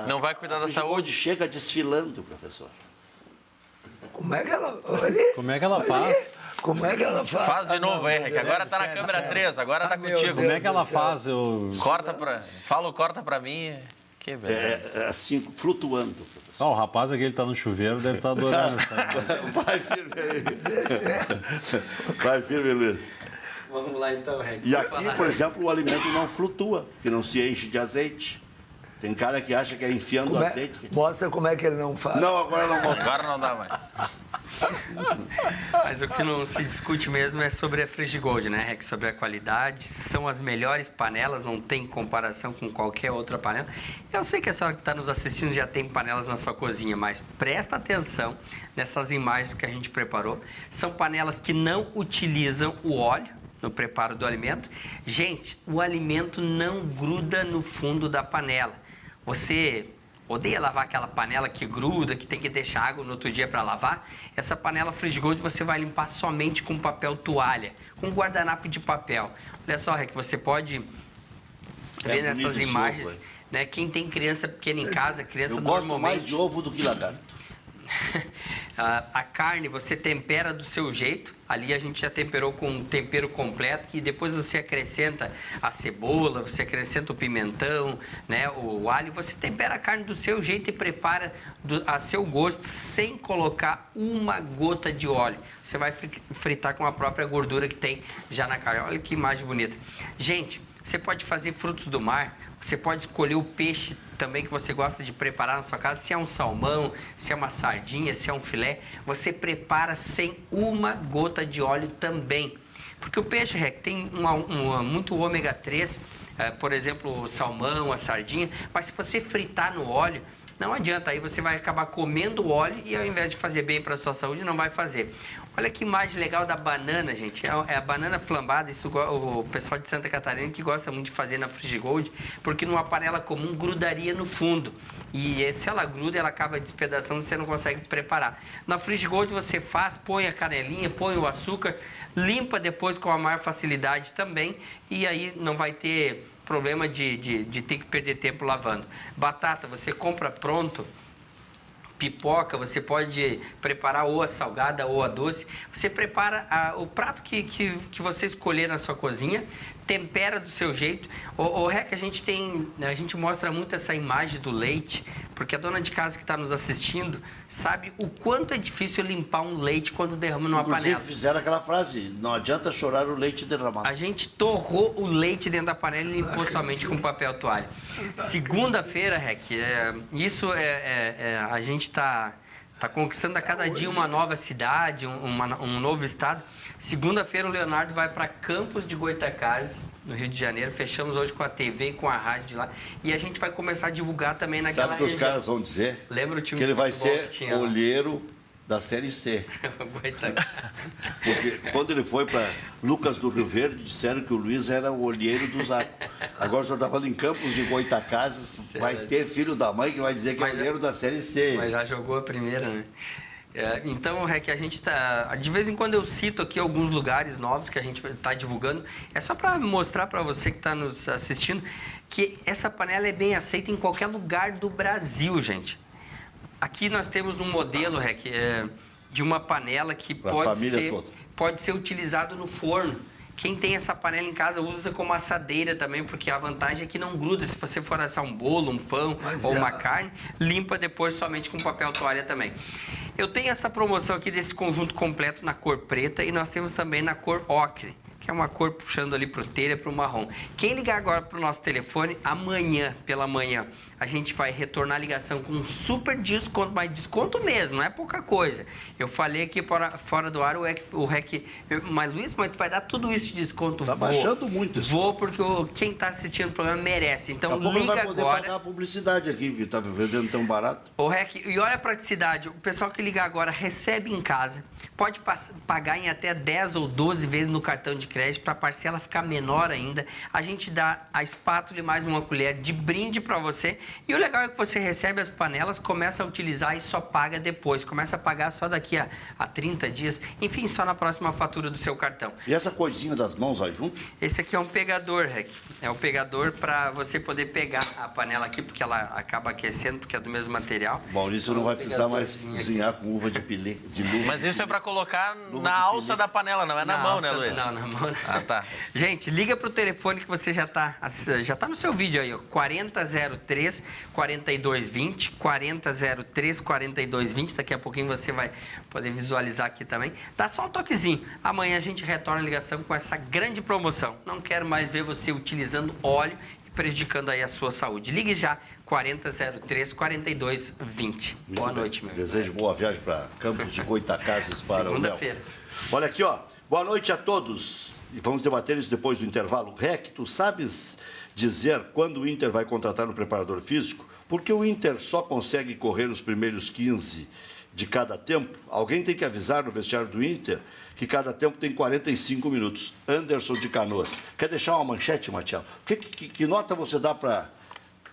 Não vai cuidar da saúde. Chega desfilando, professor. Como é que ela... Olha, como é que ela faz? Como é que ela faz? Faz de novo, Henrique. Agora tá na câmera 3, agora tá contigo. Como é que ela faz? Corta pra mim. Que beleza. É assim, flutuando, professor. O rapaz aqui, ele tá no chuveiro, deve estar adorando essa imagem. Vai firme aí. Vai firme, Luiz. Vamos lá então, Henrique. E aqui, por exemplo, o alimento não flutua, que não se enche de azeite. Tem cara que acha que é enfiando azeite. Mostra como é que ele não faz. Não, agora não mostra. Agora não dá mais. Mas o que não se discute mesmo é sobre a Frigigold, né, Rec? Sobre a qualidade. São as melhores panelas, não tem comparação com qualquer outra panela. Eu sei que a senhora que está nos assistindo já tem panelas na sua cozinha, mas presta atenção nessas imagens que a gente preparou. São panelas que não utilizam o óleo no preparo do alimento. Gente, o alimento não gruda no fundo da panela. Você odeia lavar aquela panela que gruda, que tem que deixar água no outro dia para lavar? Essa panela Frigigold você vai limpar somente com papel toalha, com guardanapo de papel. Olha só, Rec, você pode ver nessas imagens, né? Quem tem criança pequena em casa, criança Eu gosto normalmente... mais de ovo do que lagarto. A carne você tempera do seu jeito. Ali a gente já temperou com um tempero completo e depois você acrescenta a cebola, você acrescenta o pimentão, né, o alho. Você tempera a carne do seu jeito e prepara a seu gosto sem colocar uma gota de óleo. Você vai fritar com a própria gordura que tem já na carne. Olha que imagem bonita. Gente, você pode fazer frutos do mar. Você pode escolher o peixe também que você gosta de preparar na sua casa, se é um salmão, se é uma sardinha, se é um filé, você prepara sem uma gota de óleo também. Porque o peixe, Rec, tem muito ômega 3, por exemplo, o salmão, a sardinha, mas se você fritar no óleo, não adianta, aí você vai acabar comendo o óleo e ao invés de fazer bem para a sua saúde, não vai fazer. Olha que imagem legal da banana, gente. É a banana flambada, isso o pessoal de Santa Catarina que gosta muito de fazer na Frigigold, porque numa panela comum grudaria no fundo. E se ela gruda, ela acaba despedaçando, você não consegue preparar. Na Frigigold você faz, põe a canelinha, põe o açúcar, limpa depois com a maior facilidade também, e aí não vai ter problema de ter que perder tempo lavando. Batata, você compra pronto. Pipoca, você pode preparar ou a salgada ou a doce. Você prepara o prato que você escolher na sua cozinha, tempera do seu jeito. O Rec, a gente mostra muito essa imagem do leite, porque a dona de casa que está nos assistindo sabe o quanto é difícil limpar um leite quando derrama numa panela. Fizeram aquela frase, não adianta chorar o leite derramado. A gente torrou o leite dentro da panela e limpou somente com papel toalha. Segunda-feira, Rec, a gente está conquistando a cada dia uma nova cidade, um novo estado. Segunda-feira o Leonardo vai para Campos de Goytacazes, no Rio de Janeiro. Fechamos hoje com a TV e com a rádio de lá. E a gente vai começar a divulgar também naquela região. Sabe o que os caras vão dizer? Lembra o time que ele vai ser que olheiro da Série C. Porque quando ele foi para Lucas do Rio Verde, disseram que o Luiz era o olheiro do Zaco. Agora o senhor está falando em Campos de Goytacazes, vai ter filho da mãe que vai dizer que é olheiro da Série C. Mas já jogou a primeira, né? Então, Rec, a gente tá... De vez em quando eu cito aqui alguns lugares novos que a gente está divulgando. É só para mostrar para você que está nos assistindo que essa panela é bem aceita em qualquer lugar do Brasil, gente. Aqui nós temos um modelo, Rec, de uma panela que pode ser utilizado no forno. Quem tem essa panela em casa usa como assadeira também, porque a vantagem é que não gruda. Se você for assar um bolo, um pão ou uma carne, limpa depois somente com papel toalha também. Eu tenho essa promoção aqui desse conjunto completo na cor preta e nós temos também na cor ocre, que é uma cor puxando ali para o telha, para o marrom. Quem ligar agora para o nosso telefone, amanhã, pela manhã, a gente vai retornar a ligação com um super desconto, mas desconto mesmo, não é pouca coisa. Eu falei aqui fora do ar, o REC, mas Luiz, mas tu vai dar tudo isso de desconto? Tá baixando muito isso. Vou, porque quem está assistindo o programa merece. Então liga vai poder agora. pagar a publicidade aqui, que está vendendo tão barato. O REC, e olha a praticidade, o pessoal que ligar agora recebe em casa, pode pagar em até 10 ou 12 vezes no cartão de crédito, para a parcela ficar menor ainda. A gente dá a espátula e mais uma colher de brinde para você. E o legal é que você recebe as panelas, começa a utilizar e só paga depois. Começa a pagar só daqui a 30 dias. Enfim, só na próxima fatura do seu cartão. E essa coisinha das mãos vai junto? Esse aqui é um pegador, Rec. É um pegador para você poder pegar a panela aqui, porque ela acaba aquecendo, porque é do mesmo material. Maurício não vai precisar mais cozinhar com uva de luva. Mas isso é para colocar na alça da panela, não é na mão, né, Luiz? Não, na mão. Ah, tá. Gente, liga pro telefone que você já tá no seu vídeo aí, ó. 4003 4220, 4003 4220. Daqui a pouquinho você vai poder visualizar aqui também. Dá só um toquezinho. Amanhã a gente retorna a ligação com essa grande promoção. Não quero mais ver você utilizando óleo e prejudicando aí a sua saúde. Ligue já, 4003 4220. Boa noite, meu. Desejo boa viagem para Campos de Goytacazes para o Léo. Segunda-feira. Olha aqui, ó. Boa noite a todos. E vamos debater isso depois do intervalo. Rec, tu sabes dizer quando o Inter vai contratar um preparador físico? Porque o Inter só consegue correr os primeiros 15 de cada tempo. Alguém tem que avisar no vestiário do Inter que cada tempo tem 45 minutos. Anderson de Canoas. Quer deixar uma manchete, Matiel? Que nota você dá para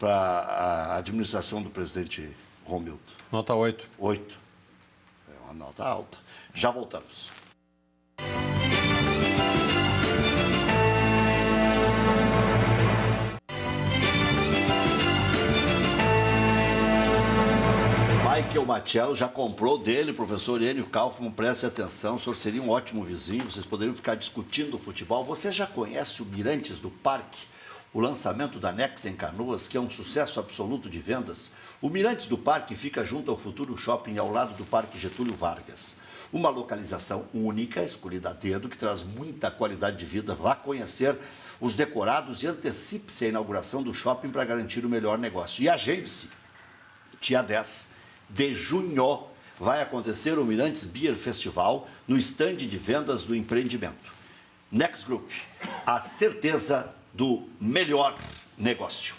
a administração do presidente Romildo? Nota 8. 8. É uma nota alta. Já voltamos. Michael Matiel já comprou dele, professor Enio Kaufmann, preste atenção, o senhor seria um ótimo vizinho, vocês poderiam ficar discutindo o futebol. Você já conhece o Mirantes do Parque, o lançamento da Nex em Canoas, que é um sucesso absoluto de vendas? O Mirantes do Parque fica junto ao Futuro Shopping, ao lado do Parque Getúlio Vargas. Uma localização única, escolhida a dedo, que traz muita qualidade de vida. Vá conhecer os decorados e antecipe-se a inauguração do shopping para garantir o melhor negócio. E agende-se, dia 10 de junho, vai acontecer o Mirantes Beer Festival no estande de vendas do empreendimento. Next Group, a certeza do melhor negócio.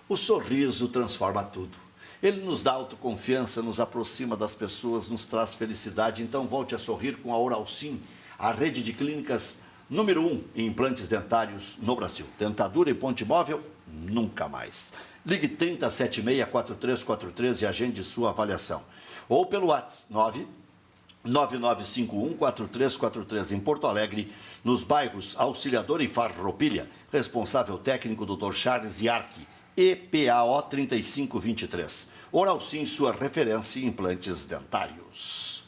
O sorriso transforma tudo. Ele nos dá autoconfiança, nos aproxima das pessoas, nos traz felicidade. Então volte a sorrir com a Oral Sim, a rede de clínicas número 1 em implantes dentários no Brasil. Dentadura e ponte móvel, nunca mais. Ligue 3076-4343 e agende sua avaliação. Ou pelo WhatsApp 99951-4343 em Porto Alegre, nos bairros Auxiliador e Farroupilha. Responsável técnico Dr. Charles Iarque, EPAO 3523. Oral Sim, sua referência em implantes dentários.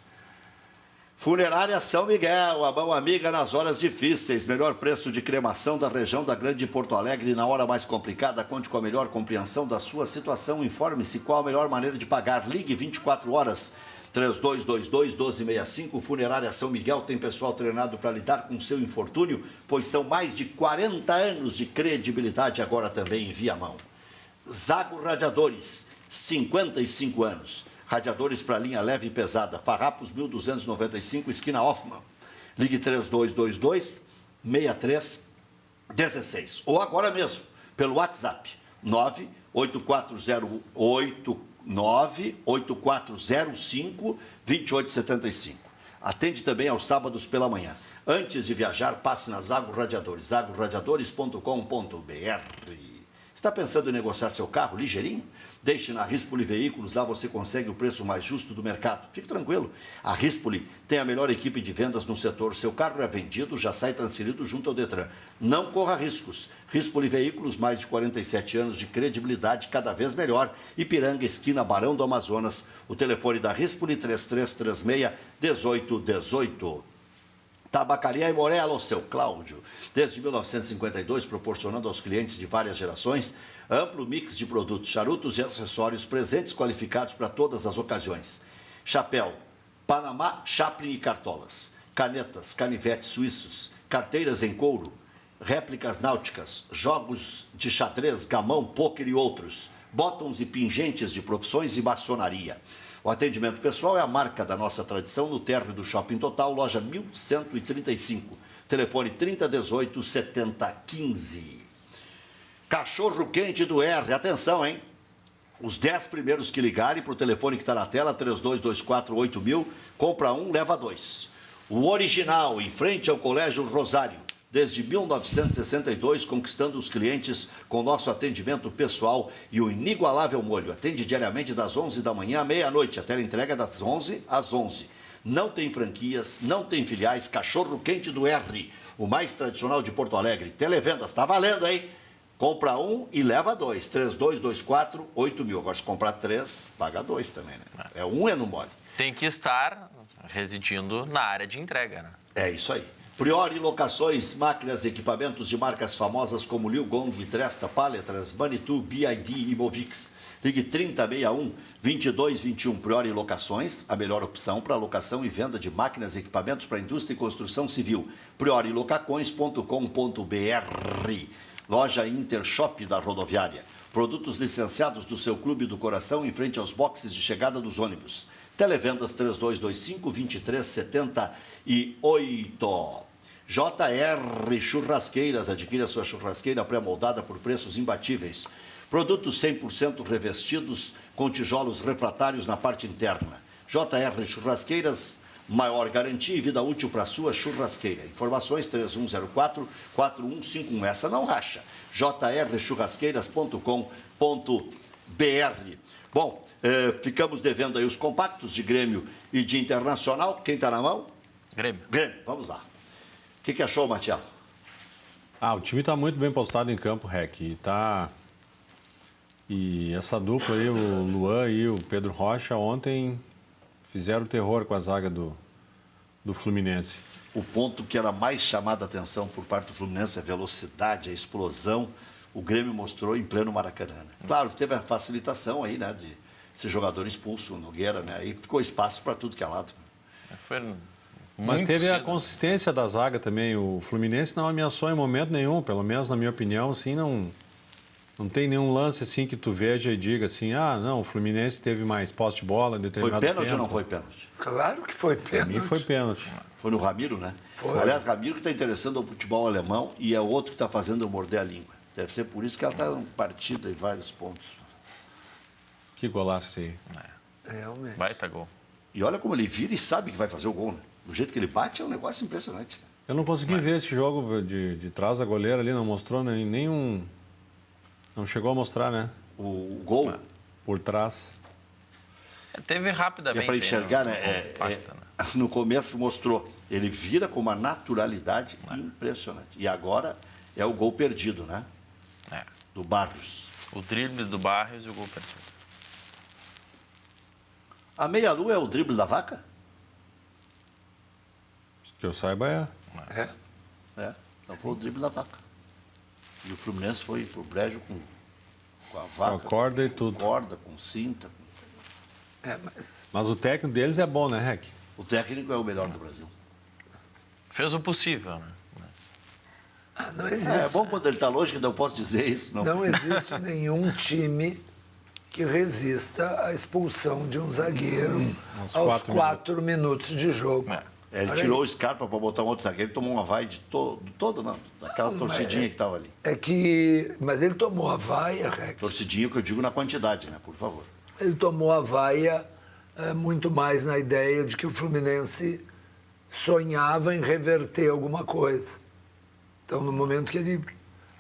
Funerária São Miguel, a mão amiga nas horas difíceis. Melhor preço de cremação da região da Grande Porto Alegre. Na hora mais complicada, conte com a melhor compreensão da sua situação. Informe-se qual a melhor maneira de pagar. Ligue 24 horas, 3222-1265. Funerária São Miguel tem pessoal treinado para lidar com seu infortúnio, pois são mais de 40 anos de credibilidade, agora também em Viamão. Zago Radiadores, 55 anos. Radiadores para linha leve e pesada. Farrapos 1295, esquina Hoffmann. Ligue 3222-6316. Ou agora mesmo, pelo WhatsApp, 98405-2875. Atende também aos sábados pela manhã. Antes de viajar, passe na Zago Radiadores, zagoradiadores.com.br. Está pensando em negociar seu carro ligeirinho? Deixe na Rispoli Veículos, lá você consegue o preço mais justo do mercado. Fique tranquilo, a Rispoli tem a melhor equipe de vendas no setor. Seu carro é vendido, já sai transferido junto ao Detran. Não corra riscos. Rispoli Veículos, mais de 47 anos de credibilidade, cada vez melhor. Ipiranga, esquina Barão do Amazonas. O telefone da Rispoli, 3336-1818. Tabacaria e Morello, seu Cláudio. Desde 1952, proporcionando aos clientes de várias gerações amplo mix de produtos, charutos e acessórios, presentes qualificados para todas as ocasiões. Chapéu, Panamá, Chaplin e cartolas. Canetas, canivetes suíços, carteiras em couro, réplicas náuticas, jogos de xadrez, gamão, pôquer e outros. Botões e pingentes de profissões e maçonaria. O atendimento pessoal é a marca da nossa tradição no térreo do Shopping Total, loja 1135. Telefone 3018-7015. Cachorro quente do R. Atenção, hein? Os 10 primeiros que ligarem para o telefone que está na tela, 3224-8000, compra um, leva 2. O original, em frente ao Colégio Rosário. Desde 1962, conquistando os clientes com nosso atendimento pessoal e o inigualável molho. Atende diariamente das 11 da manhã à meia-noite, até a entrega das 11 às 11. Não tem franquias, não tem filiais. Cachorro quente do R, o mais tradicional de Porto Alegre. Televendas, tá valendo, hein? Compra um e leva 2. 3224-8000. Agora, se comprar 3, paga 2 também, né? É um é no mole. Tem que estar residindo na área de entrega, né? É isso aí. Priori Locações, máquinas e equipamentos de marcas famosas como Liu Gong, Tresta, Paletras, Manitou, BID e Movix. Ligue 3061-2221. Priori Locações, a melhor opção para locação e venda de máquinas e equipamentos para indústria e construção civil. priorilocacões.com.br. Loja Intershop da Rodoviária. Produtos licenciados do seu clube do coração em frente aos boxes de chegada dos ônibus. Televendas 3225-2378. JR Churrasqueiras. Adquira sua churrasqueira pré-moldada por preços imbatíveis. Produtos 100% revestidos com tijolos refratários na parte interna. JR Churrasqueiras, maior garantia e vida útil para a sua churrasqueira. Informações 3104-4151. Essa não racha. jrchurrasqueiras.com.br. Bom, ficamos devendo aí os compactos de Grêmio e de Internacional. Quem está na mão? Grêmio. Grêmio, vamos lá. O que achou, Matiel? O time está muito bem postado em campo, Rec. E essa dupla aí, o Luan e o Pedro Rocha, ontem fizeram terror com a zaga do Fluminense. O ponto que era mais chamado a atenção por parte do Fluminense é a velocidade, a explosão. O Grêmio mostrou em pleno Maracanã. Né? Claro que teve a facilitação aí, né, de ser jogador expulso, o Nogueira, né? Aí ficou espaço para tudo que é lado. Mas teve a consistência da zaga também. O Fluminense não ameaçou em momento nenhum, pelo menos na minha opinião, assim, não tem nenhum lance assim que tu veja e diga assim, não, o Fluminense teve mais posse de bola em determinado tempo. Foi pênalti ou não foi pênalti? Claro que foi pênalti. Para mim foi pênalti. Foi no Ramiro, né? Foi. Aliás, Ramiro que está interessando ao futebol alemão e é outro que está fazendo eu morder a língua. Deve ser por isso que ela está partida em vários pontos. Que golaço esse aí. Realmente. Baita gol. E olha como ele vira e sabe que vai fazer o gol, né? Do jeito que ele bate é um negócio impressionante. Né? Eu não consegui ver esse jogo de trás da goleira ali, não mostrou nenhum... Não chegou a mostrar, né? O gol. Por trás. Teve rapidamente. É para enxergar, né? Compacta, né? No começo mostrou. Ele vira com uma naturalidade impressionante. E agora é o gol perdido, né? Do Barrios. O drible do Barrios e o gol perdido. A meia-lua é o drible da vaca? Que eu saiba É. Então foi o drible da vaca. E o Fluminense foi pro brejo com a vaca. Com a corda e tudo. Com corda, com cinta. Mas o técnico deles é bom, né, Rec? O técnico é o melhor do Brasil. Fez o possível, né? Mas... Não existe. É bom quando ele está longe que não posso dizer isso. Não existe nenhum time que resista à expulsão de um zagueiro aos 4 minutos de jogo. Ele Olha tirou aí. o Scarpa para botar um outro zagueiro, tomou uma vaia de todo, não. Daquela torcidinha que estava ali. Mas ele tomou a vaia, Rec. Torcidinha que eu digo na quantidade, né? Por favor. Ele tomou a vaia muito mais na ideia de que o Fluminense sonhava em reverter alguma coisa. Então, no momento que ele...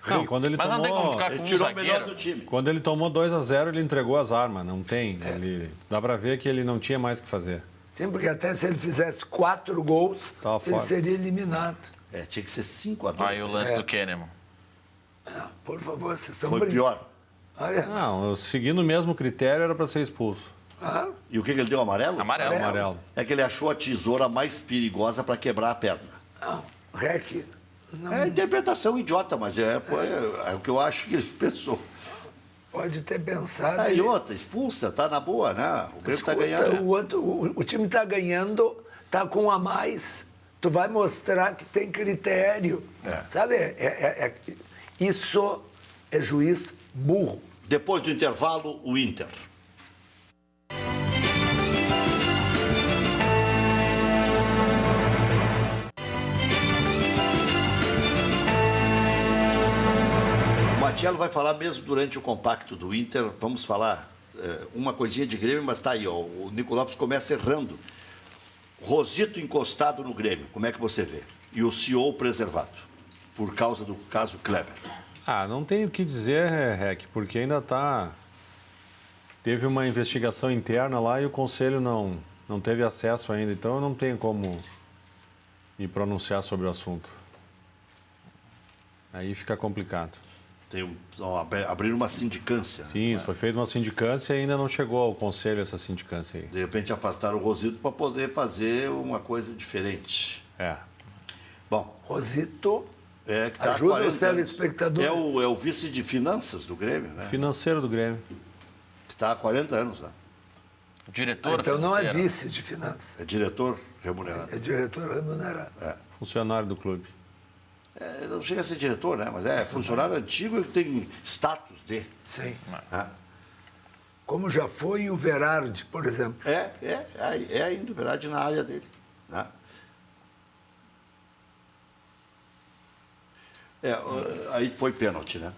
Não, quando ele Mas não tem como ficar Ele com um tirou o melhor zagueiro. do time. Quando ele tomou 2-0, ele entregou as armas. Não tem. Dá pra ver que ele não tinha mais o que fazer. Sim, porque até se ele fizesse 4 gols, Tava ele fora. seria eliminado. Tinha que ser 5-2. Aí o lance do Kahneman. Por favor, vocês estão Foi brincando. pior. Olha, Não, seguindo o mesmo critério, era pra ser expulso. claro. E o que ele deu, amarelo? Amarelo. Amarelo. É que ele achou a tesoura mais perigosa para quebrar a perna. Não, Rec, É interpretação idiota, mas é o que eu acho que ele pensou. pode ter pensado... Aí outra, expulsa, tá na boa, né? O Grêmio tá Escuta, ganhando. o time está ganhando, está com um a mais. Tu vai mostrar que tem critério. Sabe? Isso é juiz burro. Depois do intervalo, o Inter. O Matiello vai falar mesmo durante o compacto do Inter. Vamos falar uma coisinha de Grêmio, mas tá aí, ó. O Nico Lopes começa errando. Rosito encostado no Grêmio, como é que você vê? E o CEO preservado, por causa do caso Kleber. Não tenho o que dizer, Rec, porque ainda teve uma investigação interna lá e o Conselho não teve acesso ainda, então eu não tenho como me pronunciar sobre o assunto. Aí fica complicado. Abrir uma sindicância. Sim, né? foi feita uma sindicância e ainda não chegou ao Conselho essa sindicância aí. De repente afastaram o Rosito para poder fazer uma coisa diferente. Bom, Rosito que tá há ajuda 40 os telespectadores. anos. É o vice de finanças do Grêmio, né? Financeiro do Grêmio. Que está há 40 anos lá. Diretor Então não é financeiro. vice de finanças, É diretor remunerado. é diretor remunerado. Funcionário do clube. não chega a ser diretor, né? Mas é funcionário antigo e tem status de. Sim. Né? Como já foi o Verardi, por exemplo. É ainda o Verardi na área dele. Né? Aí foi pênalti, né?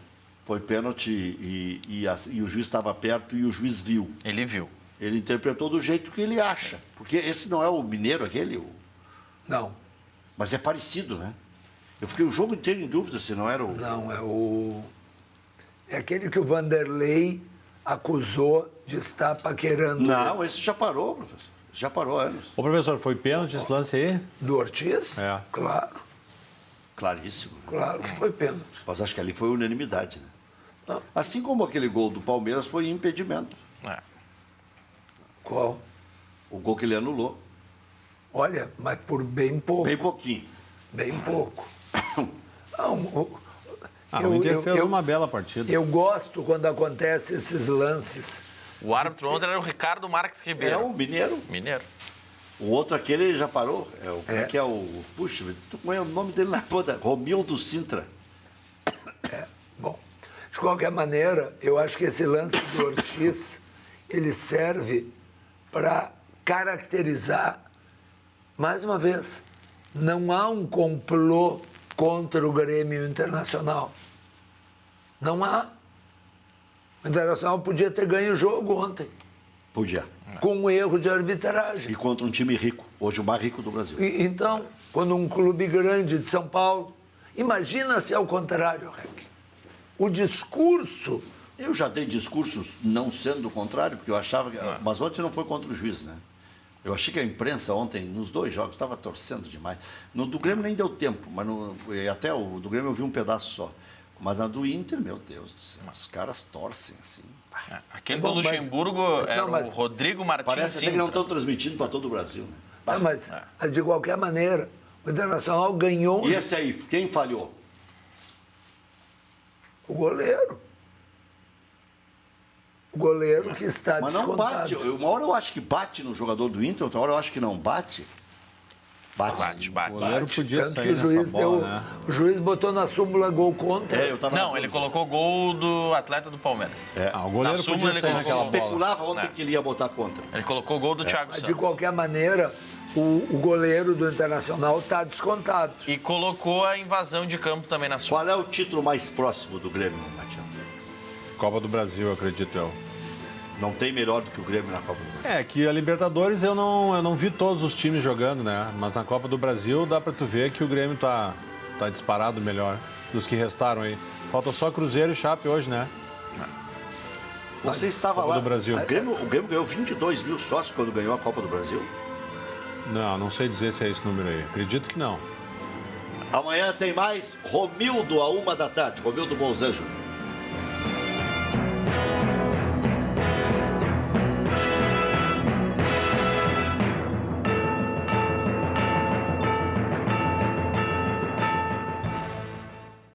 Foi pênalti e o juiz estava perto e o juiz viu. Ele viu. Ele interpretou do jeito que ele acha. Porque esse não é o mineiro aquele? Não, Mas é parecido, né? Eu fiquei o jogo inteiro em dúvida se não era o... não, é aquele que o Vanderlei acusou de estar paquerando Não, esse já parou, professor. Já parou há anos. Ô, professor, foi pênalti esse lance aí? do Ortiz. É. Claro, Claríssimo. Né? claro que foi pênalti. Mas acho que ali foi unanimidade, né? Não. Assim como aquele gol do Palmeiras foi impedimento. É. Qual? O gol que ele anulou. Olha, mas por bem pouco. Bem pouquinho. Bem pouco. Não, O Inter fez uma bela partida. eu gosto quando acontece esses lances. O árbitro ontem era o Ricardo Marques Ribeiro. É o mineiro. Mineiro. O outro aquele já parou. Como é É. que é o... Puxa, tu põe o nome dele na ponta. Romildo Sintra. Bom, de qualquer maneira, eu acho que esse lance do Ortiz, ele serve para caracterizar, mais uma vez, não há um complô contra o Grêmio Internacional. Não há. O Internacional podia ter ganho o jogo ontem, Podia. com um erro de arbitragem. E contra um time rico. Hoje o mais rico do Brasil. Então, quando um clube grande de São Paulo, imagina se é o contrário, Rec. O discurso, Eu já dei discursos não sendo o contrário, porque eu achava que... Mas ontem não foi contra o juiz, né? Eu achei que a imprensa ontem, nos dois jogos, estava torcendo demais. No do Grêmio nem deu tempo, mas até o do Grêmio eu vi um pedaço só. Mas na do Inter, meu Deus do céu, os caras torcem assim. Aquele Bom, do mas- Luxemburgo era Não, mas- o Rodrigo Martins Parece até que não Sintra. estão transmitindo para todo o Brasil, né? mas de qualquer maneira, o Internacional ganhou E esse aí, quem falhou? o goleiro. O goleiro que está Mas não bate. descontado. Uma hora eu acho que bate no jogador do Inter, outra hora eu acho que não bate. Bate. Bate. O goleiro podia Tanto que sair o juiz, nessa bola, deu, né? o juiz botou na súmula gol contra. É, eu tava Não, ele colocou gol do atleta do Palmeiras. É. O goleiro Na súmula podia ele sair colocou- naquela bola. especulava ontem É. que ele ia botar contra. Ele colocou gol do Thiago Mas Santos. de qualquer maneira, o goleiro do Internacional está descontado. E colocou a invasão de campo também na súmula. Qual é o título mais próximo do Grêmio, Matias? Copa do Brasil, acredito eu. Não tem melhor do que o Grêmio na Copa do Brasil. É, que a Libertadores eu não vi todos os times jogando, né? Mas na Copa do Brasil dá pra tu ver que o Grêmio tá disparado melhor dos que restaram aí. Falta só Cruzeiro e Chape hoje, né? Você estava Copa lá. do Brasil. O Grêmio ganhou 22 mil sócios quando ganhou a Copa do Brasil. Não sei dizer se é esse número aí. Acredito que não. Amanhã tem mais Romildo, à 1 da tarde. Romildo Bolzan Júnior.